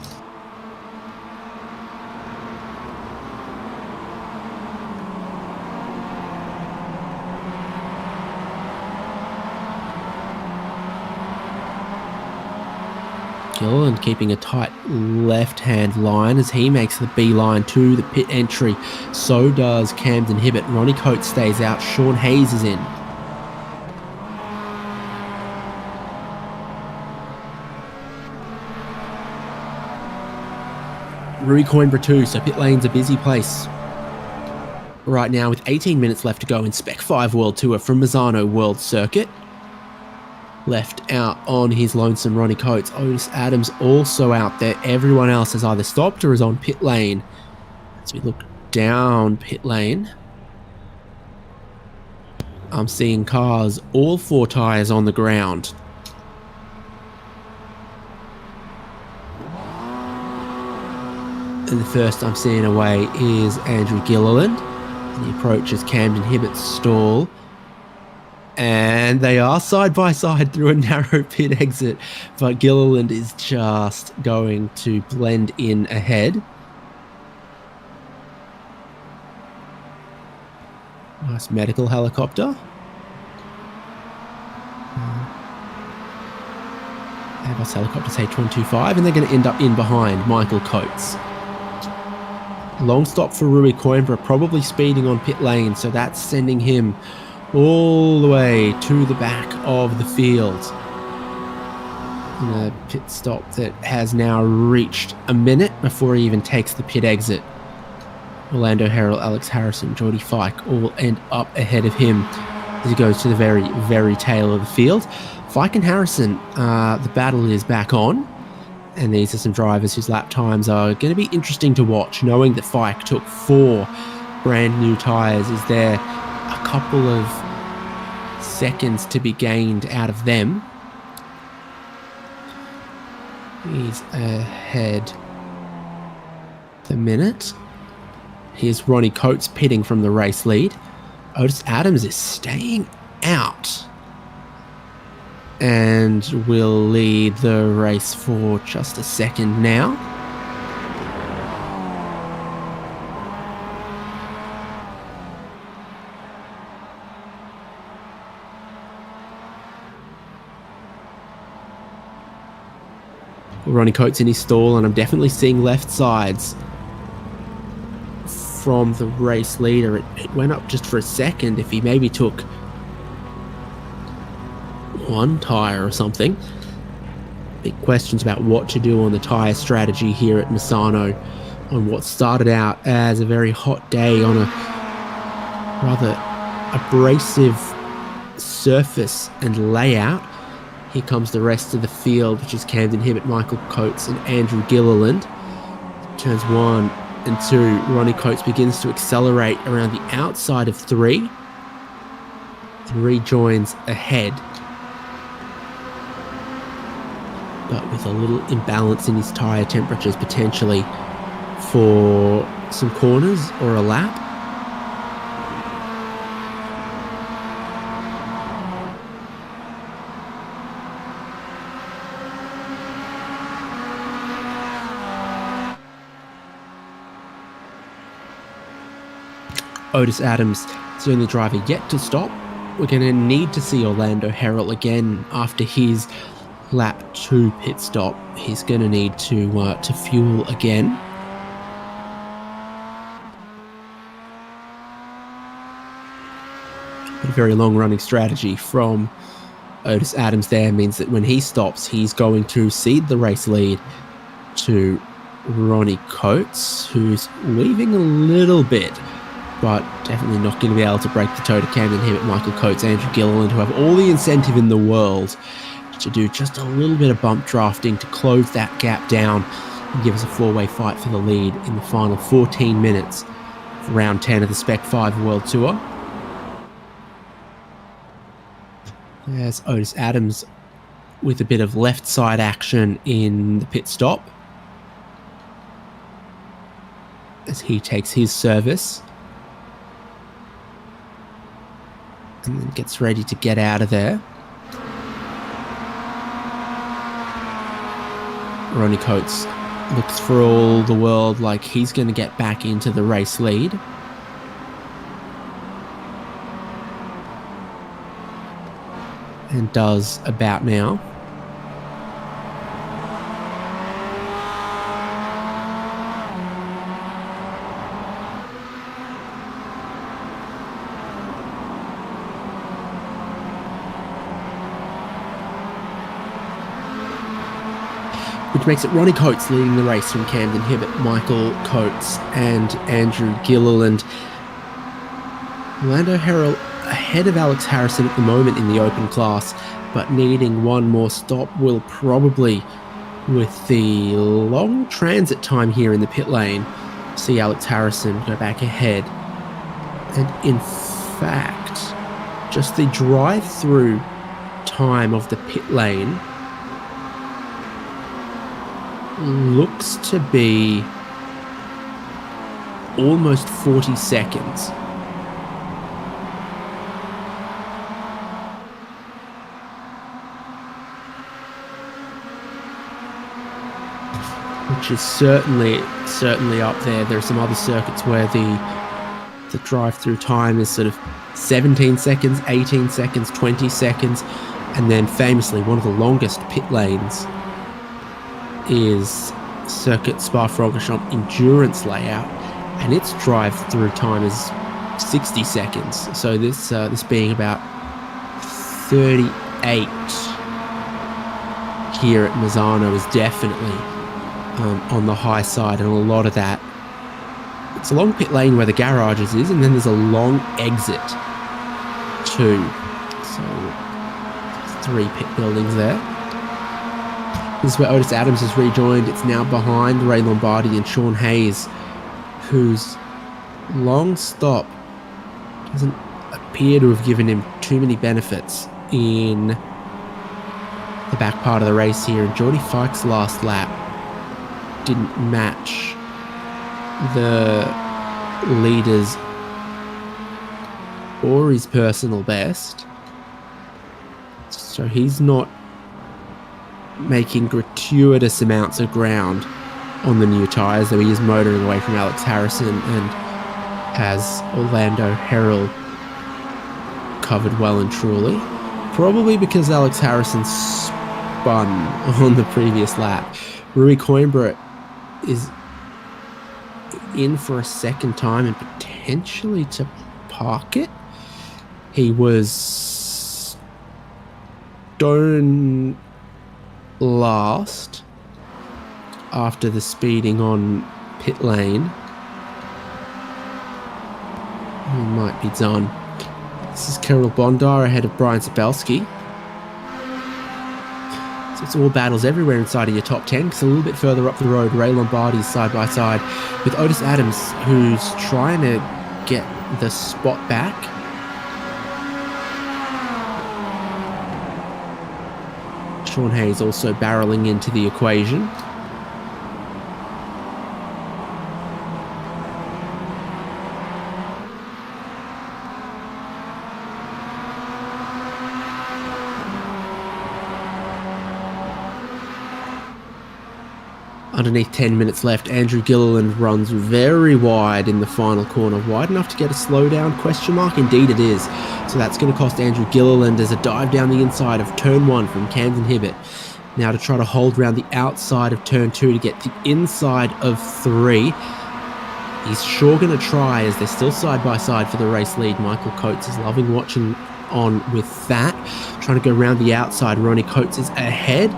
Gilliland keeping a tight left-hand line as he makes the beeline to the pit entry. So does Camden Hibbett. Ronnie Coates stays out. Sean Hayes is in. Rui Coimbra too, so pit lane's a busy place right now with 18 minutes left to go in Spec-5 World Tour from Misano World Circuit. Left out on his lonesome Ronnie Coates. Otis Adams also out there. Everyone else has either stopped or is on pit lane. As we look down pit lane, I'm seeing cars, all four tyres on the ground. And the first I'm seeing away is Andrew Gilliland. And he approaches Camden Hibbett's stall. And they are side by side through a narrow pit exit. But Gilliland is just going to blend in ahead. Nice medical helicopter. Airbus helicopters H125, and they're going to end up in behind Michael Coates. Long stop for Rui Coimbra, probably speeding on pit lane, so that's sending him all the way to the back of the field. And a pit stop that has now reached a minute before he even takes the pit exit. Orlando Harrell, Alex Harrison, Geordie Fike all end up ahead of him as he goes to the very, very tail of the field. Fike and Harrison, the battle is back on. And these are some drivers whose lap times are going to be interesting to watch, knowing that Fike took 4 brand new tyres. Is there a couple of seconds to be gained out of them? He's ahead the minute. Here's Ronnie Coates pitting from the race lead. Otis Adams is staying out and will lead the race for just a second now. Ronnie Coates in his stall, and I'm definitely seeing left sides from the race leader. It went up just for a second. If he maybe took 1 tyre or something. Big questions about what to do on the tyre strategy here at Misano on what started out as a very hot day on a rather abrasive surface and layout. Here comes the rest of the field, which is Camden Hibbett, Michael Coates and Andrew Gilliland. Turns 1 and 2, Ronnie Coates begins to accelerate around the outside of 3 and rejoins ahead, but with a little imbalance in his tyre temperatures potentially for some corners or a lap. Otis Adams is the only driver yet to stop. We're going to need to see Orlando Harrell again after his lap 2 pit stop. He's going to need to fuel again. A very long running strategy from Otis Adams there means that when he stops, he's going to cede the race lead to Ronnie Coates, who's weaving a little bit, but definitely not going to be able to break the toe to Camden Hibbett, Michael Coates, Andrew Gilliland, who have all the incentive in the world to do just a little bit of bump drafting to close that gap down and give us a 4-way fight for the lead in the final 14 minutes of round 10 of the Spec-5 World Tour. There's Otis Adams with a bit of left side action in the pit stop as he takes his service and then gets ready to get out of there. Ronnie Coates looks for all the world like he's going to get back into the race lead. And does about now. Which makes it Ronnie Coates leading the race from Camden Hibbett, Michael Coates and Andrew Gilliland. Orlando Herald ahead of Alex Harrison at the moment in the open class, but needing one more stop will probably, with the long transit time here in the pit lane, see Alex Harrison go back ahead. And in fact, just the drive-through time of the pit lane looks to be almost 40 seconds. Which is certainly up there. There are some other circuits where the drive-through time is sort of 17 seconds, 18 seconds, 20 seconds, and then famously one of the longest pit lanes is Circuit Spa-Francorchamps endurance layout, and its drive-through time is 60 seconds. So this being about 38 here at Misano is definitely on the high side, and a lot of that, it's a long pit lane where the garages is, and then there's a long exit too. So 3 pit buildings there. This is where Otis Adams has rejoined. It's now behind Ray Lombardi and Sean Hayes, whose long stop doesn't appear to have given him too many benefits in the back part of the race here. And Geordie Fikes' last lap didn't match the leader's or his personal best. So he's not making gratuitous amounts of ground on the new tyres, though he is motoring away from Alex Harrison and has Orlando Herald covered well and truly. Probably because Alex Harrison spun on the previous lap. Rui Coimbra is in for a second time and potentially to park it. He was stone last after the speeding on pit lane. He might be done. This is Carol Bondar ahead of Brian Sapelski. So it's all battles everywhere inside of your top 10, because a little bit further up the road, Ray Lombardi's side by side with Otis Adams, who's trying to get the spot back. Sean Hayes also barreling into the equation. Underneath 10 minutes left, Andrew Gilliland runs very wide in the final corner. Wide enough to get a slowdown? Question mark. Indeed it is. So that's going to cost Andrew Gilliland as a dive down the inside of turn 1 from Camden Hibbett. Now to try to hold around the outside of turn 2 to get the inside of 3. He's sure going to try, as they're still side by side for the race lead. Michael Coates is loving watching on with that. Trying to go around the outside. Ronnie Coates is ahead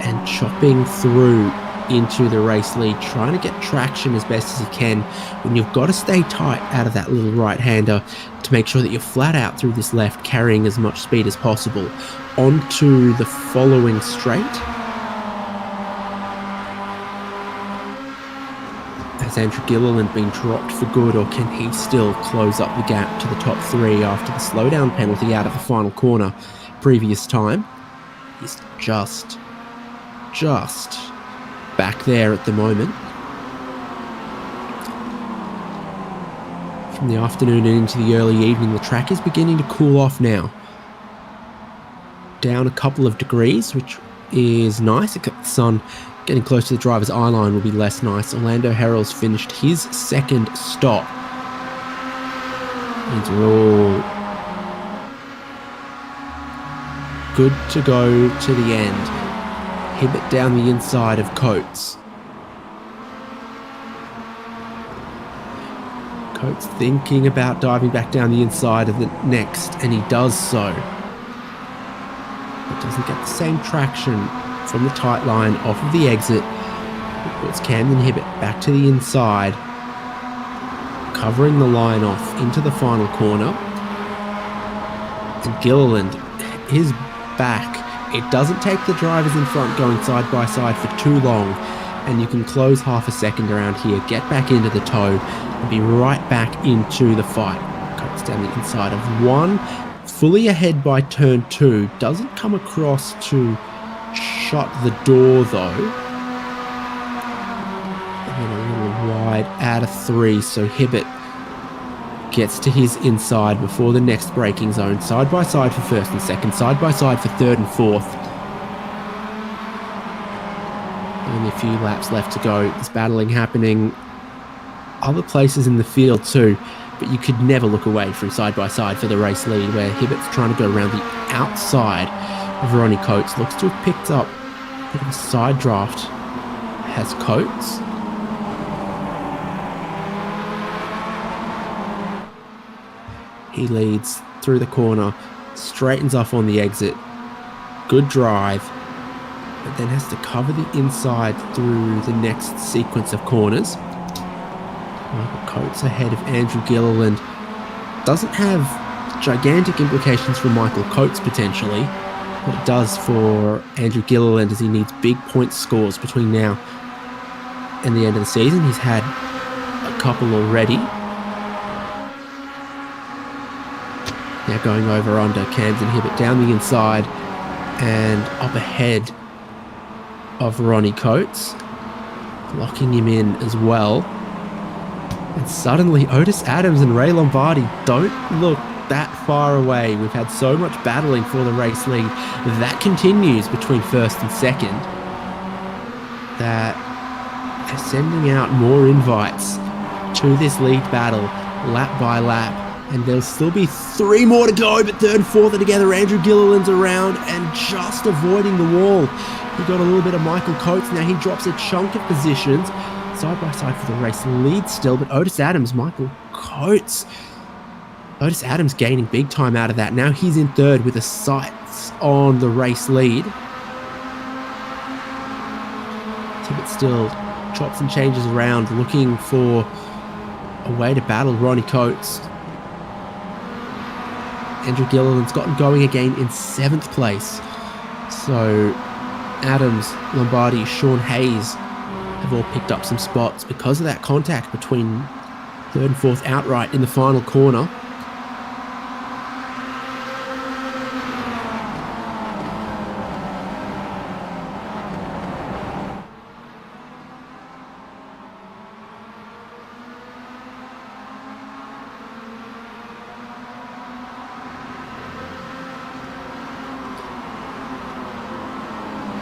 and chopping through into the race lead, trying to get traction as best as he can when you've got to stay tight out of that little right-hander to make sure that you're flat out through this left, carrying as much speed as possible onto the following straight. Has Andrew Gilliland been dropped for good, or can he still close up the gap to the top 3 after the slowdown penalty out of the final corner? previous time. He's just back there at the moment. From the afternoon and into the early evening, the track is beginning to cool off now. Down a couple of degrees, which is nice. The sun getting close to the driver's eye line will be less nice. Orlando Herald's finished his second stop. Means we're all good to go to the end. Hibbett down the inside of Coates. Coates thinking about diving back down the inside of the next, and he does so. But doesn't get the same traction from the tight line off of the exit. It puts Camden Hibbett back to the inside, covering the line off into the final corner. And Gilliland, his back, it doesn't take the drivers in front going side by side for too long, and you can close half a second around here, get back into the tow, and be right back into the fight. Coates down the inside of one, fully ahead by turn 2, doesn't come across to shut the door though. And a little wide out of 3, so Hibbett gets to his inside before the next braking zone. Side by side for first and second, side by side for third and fourth. Only a few laps left to go. There's battling happening other places in the field too, but you could never look away from side by side for the race lead, where Hibbett's trying to go around the outside of Ronnie Coates. Looks to have picked up a bit of a side draft. Has Coates. He leads through the corner, straightens off on the exit. Good drive, but then has to cover the inside through the next sequence of corners. Michael Coates ahead of Andrew Gilliland. Doesn't have gigantic implications for Michael Coates potentially, but it does for Andrew Gilliland, as he needs big point scores between now and the end of the season. He's had a couple already. Now going over onto Camden Hibbett down the inside and up ahead of Ronnie Coates, locking him in as well. And suddenly Otis Adams and Ray Lombardi don't look that far away. We've had so much battling for the race lead. That continues between first and second, that they're sending out more invites to this lead battle lap by lap. And there'll still be 3 more to go, but third and fourth are together. Andrew Gilliland's around and just avoiding the wall. He got a little bit of Michael Coates. Now he drops a chunk of positions. Side by side for the race lead still, but Otis Adams, Michael Coates. Otis Adams gaining big time out of that. Now he's in third with the sights on the race lead. Tibbett still chops and changes around, looking for a way to battle Ronnie Coates. Andrew Gilliland's gotten going again in 7th place. So Adams, Lombardi, Sean Hayes have all picked up some spots because of that contact between third and fourth outright in the final corner.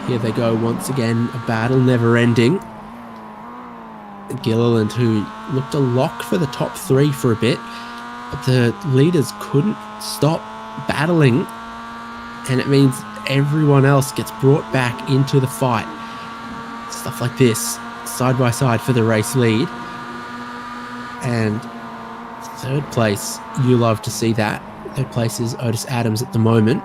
Here they go once again, a battle never ending. Gilliland, who looked a lock for the top 3 for a bit, but the leaders couldn't stop battling, and it means everyone else gets brought back into the fight. Stuff like this, side by side for the race lead. And third place, you love to see that. Third place is Otis Adams at the moment.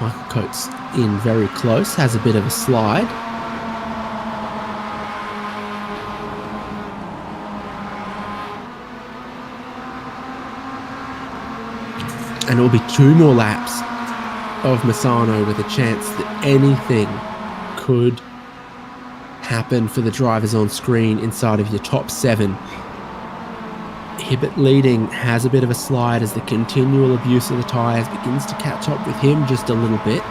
Michael Coates in very close, has a bit of a slide. And it will be 2 more laps of Misano with a chance that anything could happen for the drivers on screen inside of your top 7. Hibbett leading has a bit of a slide as the continual abuse of the tyres begins to catch up with him just a little bit.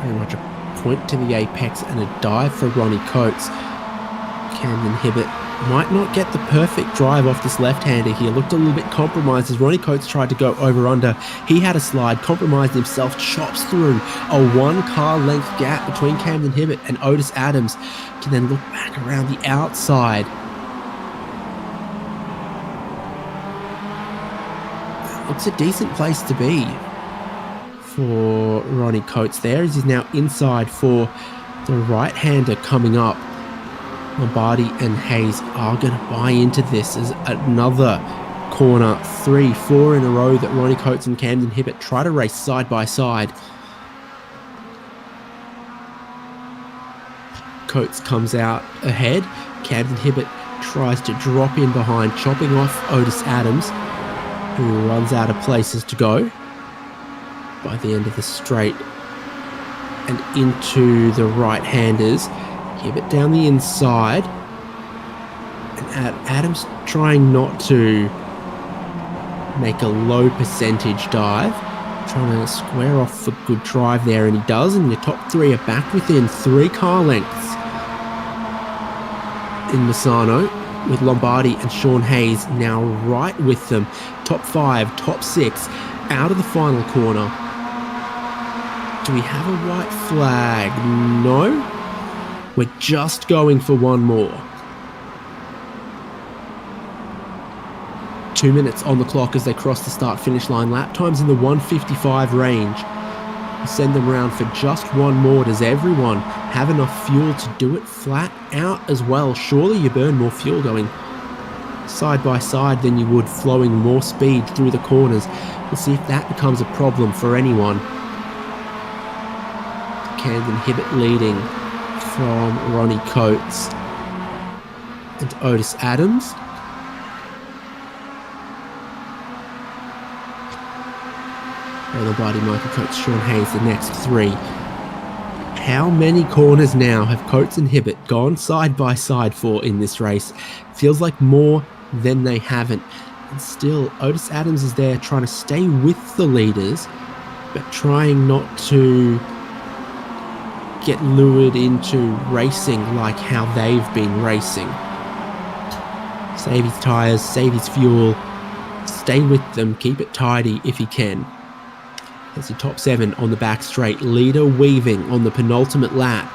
Very much a point to the apex and a dive for Ronnie Coates. Camden Hibbett might not get the perfect drive off this left-hander here. Looked a little bit compromised as Ronnie Coates tried to go over-under. He had a slide, compromised himself, chops through a 1-car length gap between Camden Hibbett and Otis Adams, to then look back around the outside. Looks a decent place to be for Ronnie Coates there, as he's now inside for the right-hander coming up. Lombardi and Hayes are going to buy into this as another corner 3-4 in a row that Ronnie Coates and Camden Hibbett try to race side by side. Coates comes out ahead. Camden Hibbett tries to drop in behind, chopping off Otis Adams, who runs out of places to go by the end of the straight and into the right-handers. Hibbett down the inside, and Adams trying not to make a low percentage dive, trying to square off a good drive there, and he does, and your top 3 are back within 3 car lengths in Misano, with Lombardi and Sean Hayes now right with them. Top 5, top 6, out of the final corner. Do we have a white flag? No. We're just going for one more. 2 minutes on the clock as they cross the start-finish line. Lap times in the 1:55 range. We'll send them around for just one more. Does everyone have enough fuel to do it flat out as well? Surely you burn more fuel going side by side than you would flowing more speed through the corners. We'll see if that becomes a problem for anyone. Camden Hibbett leading from Ronnie Coates and Otis Adams. Lombardi, Michael Coates, Sean Hayes, the next 3. How many corners now have Coates and Hibbett gone side by side for in this race? Feels like more than they haven't. And still, Otis Adams is there trying to stay with the leaders, but trying not to get lured into racing like how they've been racing. Save his tyres, save his fuel, stay with them, keep it tidy if he can. There's your top 7 on the back straight. Leader weaving on the penultimate lap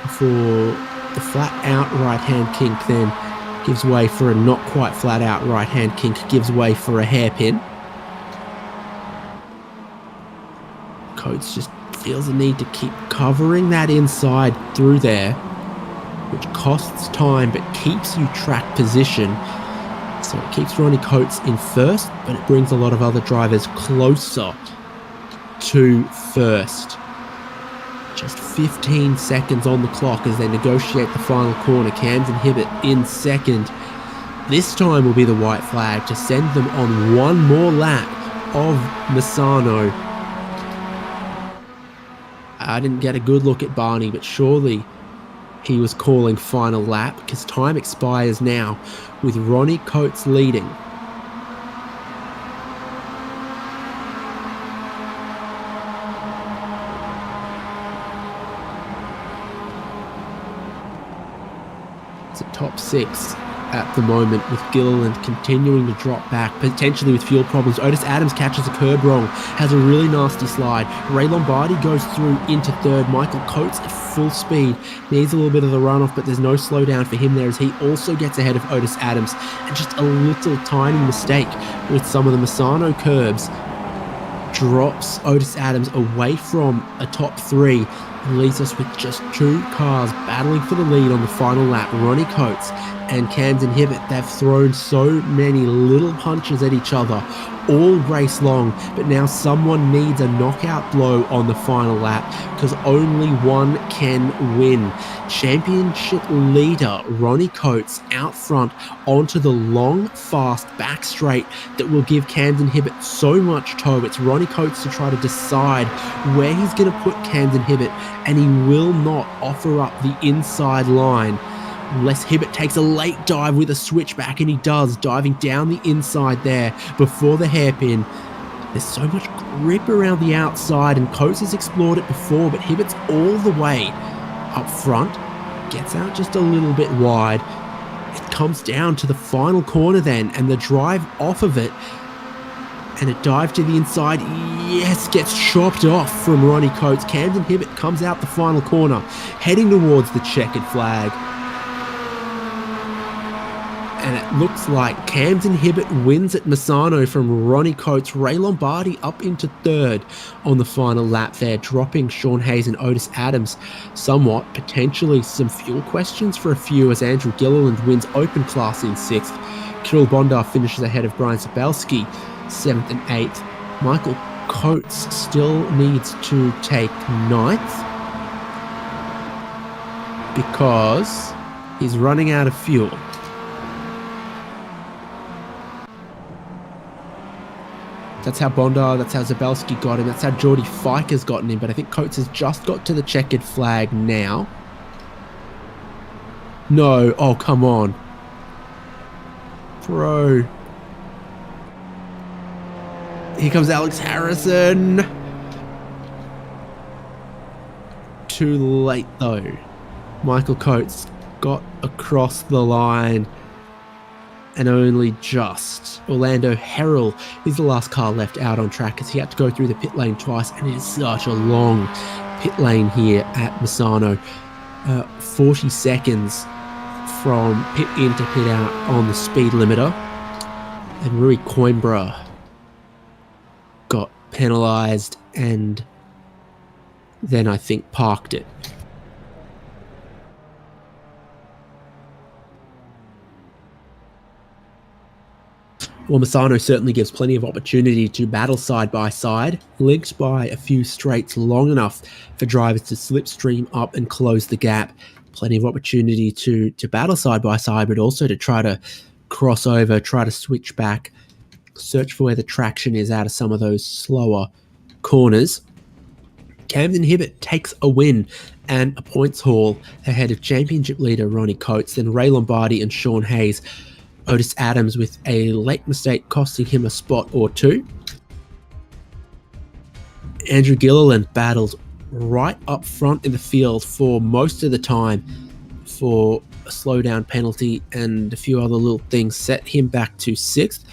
before the flat out right hand kink then gives way for a not quite flat out right hand kink, gives way for a hairpin. Coates just feels the need to keep covering that inside through there, which costs time but keeps you track position. So it keeps Ronnie Coates in first, but it brings a lot of other drivers closer to first. Just 15 seconds on the clock as they negotiate the final corner. Camden Hibbett in second. This time will be the white flag to send them on one more lap of Misano. I didn't get a good look at Barney, but surely he was calling final lap because time expires now with Ronnie Coates leading. It's a top 6 at the moment, with Gilliland continuing to drop back, potentially with fuel problems. Otis Adams catches a curb wrong, has a really nasty slide. Ray Lombardi goes through into third. Michael Coates at full speed needs a little bit of the runoff, but there's no slowdown for him there as he also gets ahead of Otis Adams. And just a little tiny mistake with some of the Misano curbs drops Otis Adams away from a top 3 and leaves us with just 2 cars battling for the lead on the final lap. Ronnie Coates and Camden Hibbett, they've thrown so many little punches at each other all race long, but now someone needs a knockout blow on the final lap because only one can win. Championship leader Ronnie Coates out front onto the long, fast back straight that will give Camden Hibbett so much toe. It's Ronnie Coates to try to decide where he's going to put Camden Hibbett, and he will not offer up the inside line unless Hibbett takes a late dive with a switchback, and he does, diving down the inside there before the hairpin. There's so much grip around the outside, and Coates has explored it before, but Hibbett's all the way up front, gets out just a little bit wide. It comes down to the final corner then, and the drive off of it, and a dive to the inside, yes, gets chopped off from Ronnie Coates. Camden Hibbett comes out the final corner, heading towards the checkered flag. And it looks like Camden Hibbett wins at Misano from Ronnie Coates. Ray Lombardi up into third on the final lap there, dropping Sean Hayes and Otis Adams somewhat. Potentially some fuel questions for a few as Andrew Gilliland wins open class in sixth. Kirill Bondar finishes ahead of Brian Sabelski, 7th and 8th. Michael Coates still needs to take 9th because he's running out of fuel. That's how Bondar, that's how Zabelski got him, that's how Geordie Fike gotten him, but I think Coates has just got to the checkered flag now. No, oh, come on. Bro. Here comes Alex Harrison. Too late, though. Michael Coates got across the line, and only just. Orlando Harrell is the last car left out on track as he had to go through the pit lane twice, and it is such a long pit lane here at Misano. 40 seconds from pit in to pit out on the speed limiter. And Rui Coimbra got penalised and then I think parked it. Well, Misano certainly gives plenty of opportunity to battle side by side, linked by a few straights long enough for drivers to slipstream up and close the gap. Plenty of opportunity to battle side by side, but also to try to cross over, try to switch back, search for where the traction is out of some of those slower corners. Camden Hibbett takes a win and a points haul ahead of championship leader Ronnie Coates, then Ray Lombardi and Sean Hayes. Otis Adams with a late mistake costing him a spot or two. Andrew Gilliland battled right up front in the field for most of the time for a slowdown penalty, and a few other little things set him back to 6th.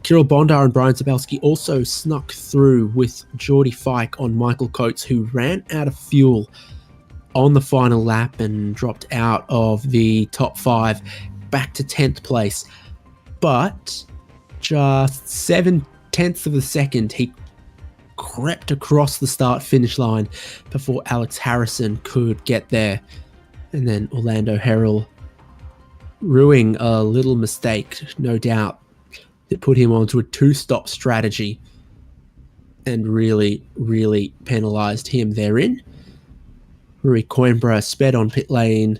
Kirill Bondar and Brian Zabelski also snuck through with Geordie Fike on Michael Coates, who ran out of fuel on the final lap and dropped out of the top 5 back to 10th place. But just 7/10 of a second, he crept across the start-finish line before Alex Harrison could get there. And then Orlando Harrell ruining a little mistake, no doubt, that put him onto a 2-stop strategy and really, really penalised him therein. Rui Coimbra sped on pit lane,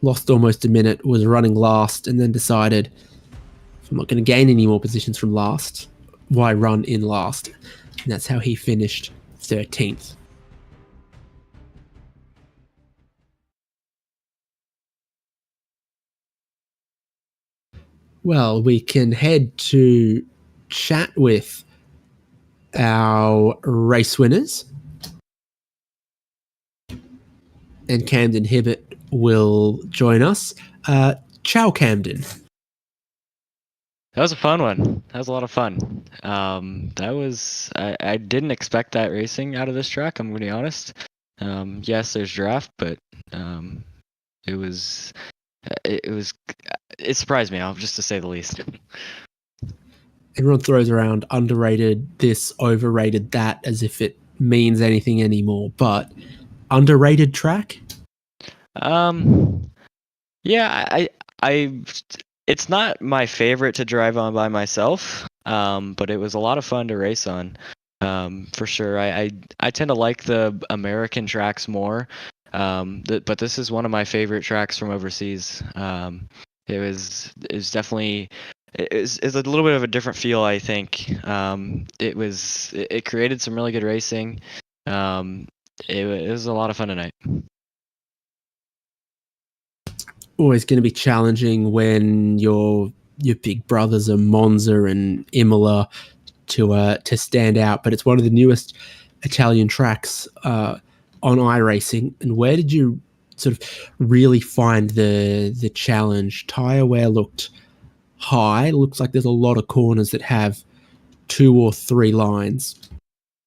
lost almost a minute, was running last, and then decided, I'm not going to gain any more positions from last, why run in last? And that's how he finished 13th. Well, we can head to chat with our race winners. And Camden Hibbett will join us. Ciao, Camden. That was a fun one. That was a lot of fun. I didn't expect that racing out of this track, I'm going to be honest. Yes, there's draft, but it surprised me, just to say the least. Everyone throws around underrated this, overrated that, as if it means anything anymore, but underrated track? Yeah, It's not my favorite to drive on by myself, but it was a lot of fun to race on, for sure. I tend to like the American tracks more, but this is one of my favorite tracks from overseas. It was definitely is a little bit of a different feel, I think. It created some really good racing. It was a lot of fun tonight. Always going to be challenging when your big brothers are Monza and Imola to stand out, but it's one of the newest Italian tracks on iRacing. And where did you sort of really find the challenge? Tire wear looked high. Looks like there's a lot of corners that have 2 or 3 lines.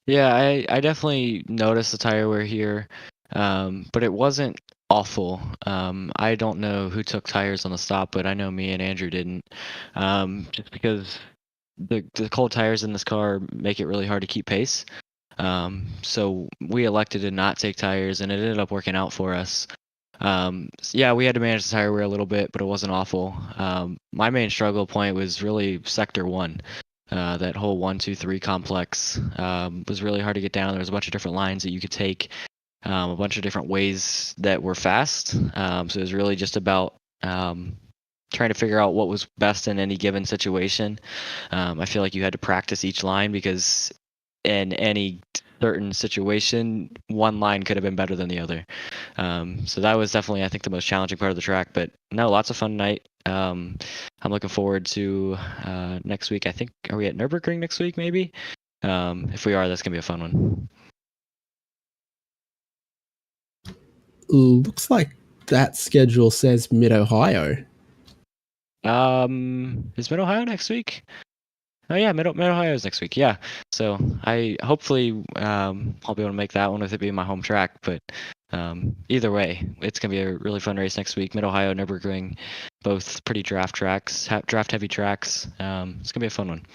Yeah, I definitely noticed the tire wear here, but it wasn't awful. I don't know who took tires on the stop, but I know me and Andrew didn't, just because the cold tires in this car make it really hard to keep pace. So we elected to not take tires, and it ended up working out for us. Yeah, we had to manage the tire wear a little bit, but it wasn't awful. My main struggle point was really sector 1. That whole 1, 2, 3 complex was really hard to get down. There was a bunch of different lines that you could take, a bunch of different ways that were fast. So it was really just about trying to figure out what was best in any given situation. I feel like you had to practice each line because in any certain situation, one line could have been better than the other. So that was definitely, I think, the most challenging part of the track. But no, lots of fun night. I'm looking forward to next week. I think, are we at Nürburgring next week? Maybe. If we are, that's gonna be a fun one. Looks like that schedule says Mid-Ohio. Is Mid Ohio next week? Oh yeah, Mid Ohio is next week. Yeah. So I hopefully I'll be able to make that one with it being my home track. But either way, it's gonna be a really fun race next week. Mid Ohio, Nürburgring, both pretty draft heavy tracks. It's gonna be a fun one.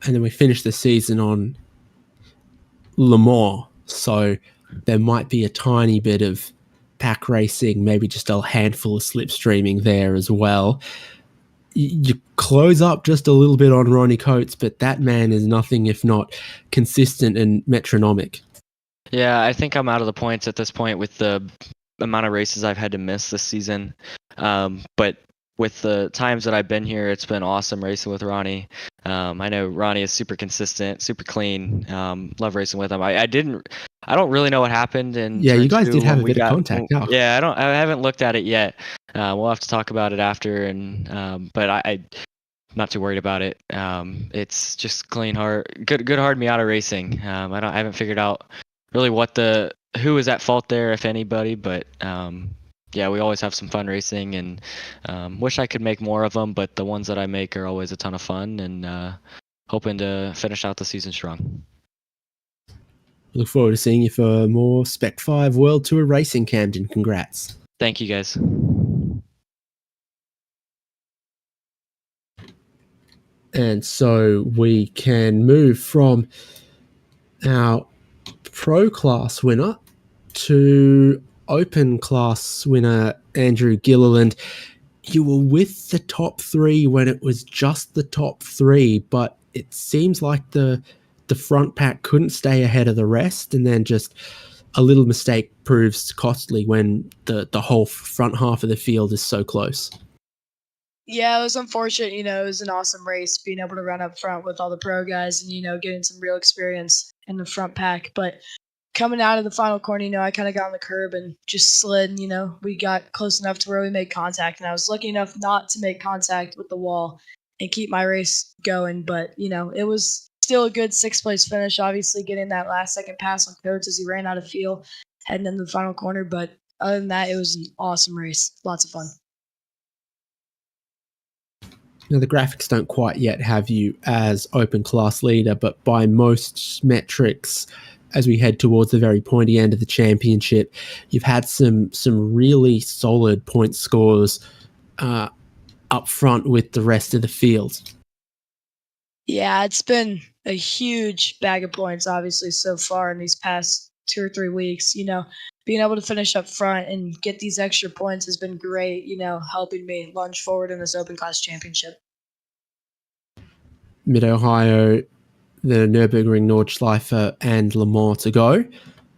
And then we finish the season on Le Mans, so there might be a tiny bit of pack racing, maybe just a handful of slipstreaming there as well. You close up just a little bit on Ronnie Coates, but that man is nothing if not consistent and metronomic. Yeah, I think I'm out of the points at this point with the amount of races I've had to miss this season. But with the times that I've been here, it's been awesome racing with Ronnie. I know Ronnie is super consistent, super clean. Love racing with him. I don't really know what happened in Yeah, turn you guys 2 did have when a we bit of got. contact. Oh. Yeah, I haven't looked at it yet. We'll have to talk about it after, and but I'm not too worried about it. It's just clean good hard Miata racing. I haven't figured out really who is at fault there, if anybody, but yeah, we always have some fun racing, and wish I could make more of them, but the ones that I make are always a ton of fun, and hoping to finish out the season strong. Look forward to seeing you for more Spec-5 World Tour Racing, Camden. Congrats. Thank you, guys. And so we can move from our Pro Class winner to Open Class winner Andrew Gilliland. You were with the top 3 when it was just the top 3, but it seems like the front pack couldn't stay ahead of the rest, and then just a little mistake proves costly when the whole front half of the field is so close. Yeah, it was unfortunate. It was an awesome race, being able to run up front with all the pro guys and, getting some real experience in the front pack. But coming out of the final corner, I kind of got on the curb and just slid. We got close enough to where we made contact, and I was lucky enough not to make contact with the wall and keep my race going. But, it was still a good 6th place finish, obviously getting that last second pass on Coates as he ran out of fuel heading into the final corner. But other than that, it was an awesome race. Lots of fun. Now, the graphics don't quite yet have you as Open Class leader, but by most metrics, as we head towards the very pointy end of the championship, you've had some really solid point scores up front with the rest of the field. Yeah, it's been a huge bag of points, obviously, so far in these past 2 or 3 weeks. Being being able to finish up front and get these extra points has been great, helping me lunge forward in this open class championship. Mid-Ohio, the Nürburgring, Nordschleife, and Le Mans to go.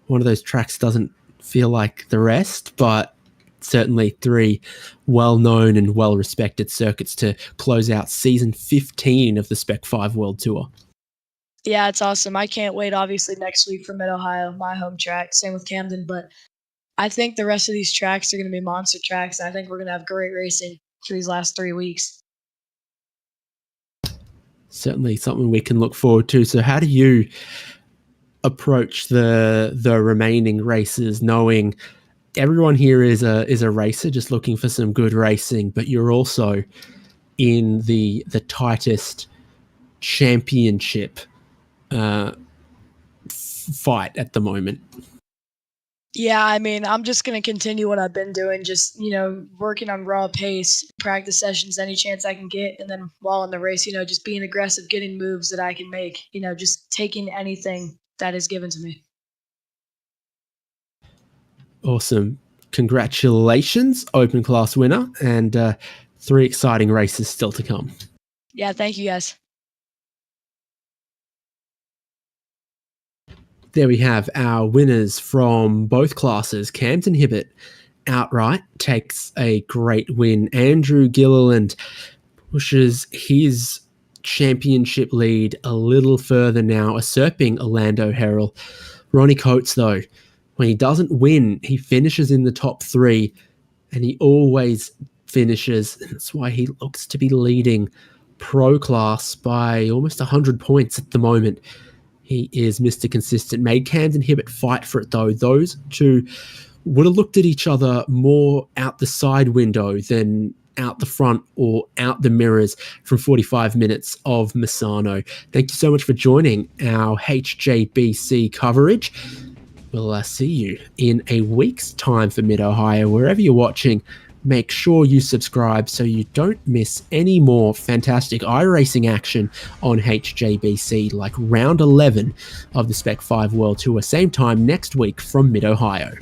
One of those tracks doesn't feel like the rest, but certainly 3 well-known and well-respected circuits to close out season 15 of the Spec-5 World Tour. Yeah, it's awesome. I can't wait, obviously, next week for Mid-Ohio, my home track. Same with Camden, but I think the rest of these tracks are going to be monster tracks, and I think we're going to have great racing for these last 3 weeks. Certainly something we can look forward to. So how do you approach the remaining races, knowing everyone here is a racer just looking for some good racing, but you're also in the tightest championship fight at the moment? Yeah, I mean, I'm just going to continue what I've been doing, just, working on raw pace, practice sessions any chance I can get, and then while in the race, just being aggressive, getting moves that I can make, just taking anything that is given to me. Awesome. Congratulations, open class winner, and 3 exciting races still to come. Yeah, thank you guys. There we have our winners from both classes. Camden Hibbett outright takes a great win. Andrew Gilliland pushes his championship lead a little further now, usurping Orlando Herald. Ronnie Coates, though, when he doesn't win, he finishes in the top 3, and he always finishes. That's why he looks to be leading pro class by almost 100 points at the moment. He is Mr. Consistent. Made Camden Hibbett fight for it, though. Those two would have looked at each other more out the side window than out the front or out the mirrors from 45 minutes of Misano. Thank you so much for joining our HJBC coverage. We'll see you in a week's time for Mid-Ohio. Wherever you're watching, make sure you subscribe so you don't miss any more fantastic iRacing action on HJBC, like round 11 of the Spec-5 World Tour. Same time next week from Mid-Ohio.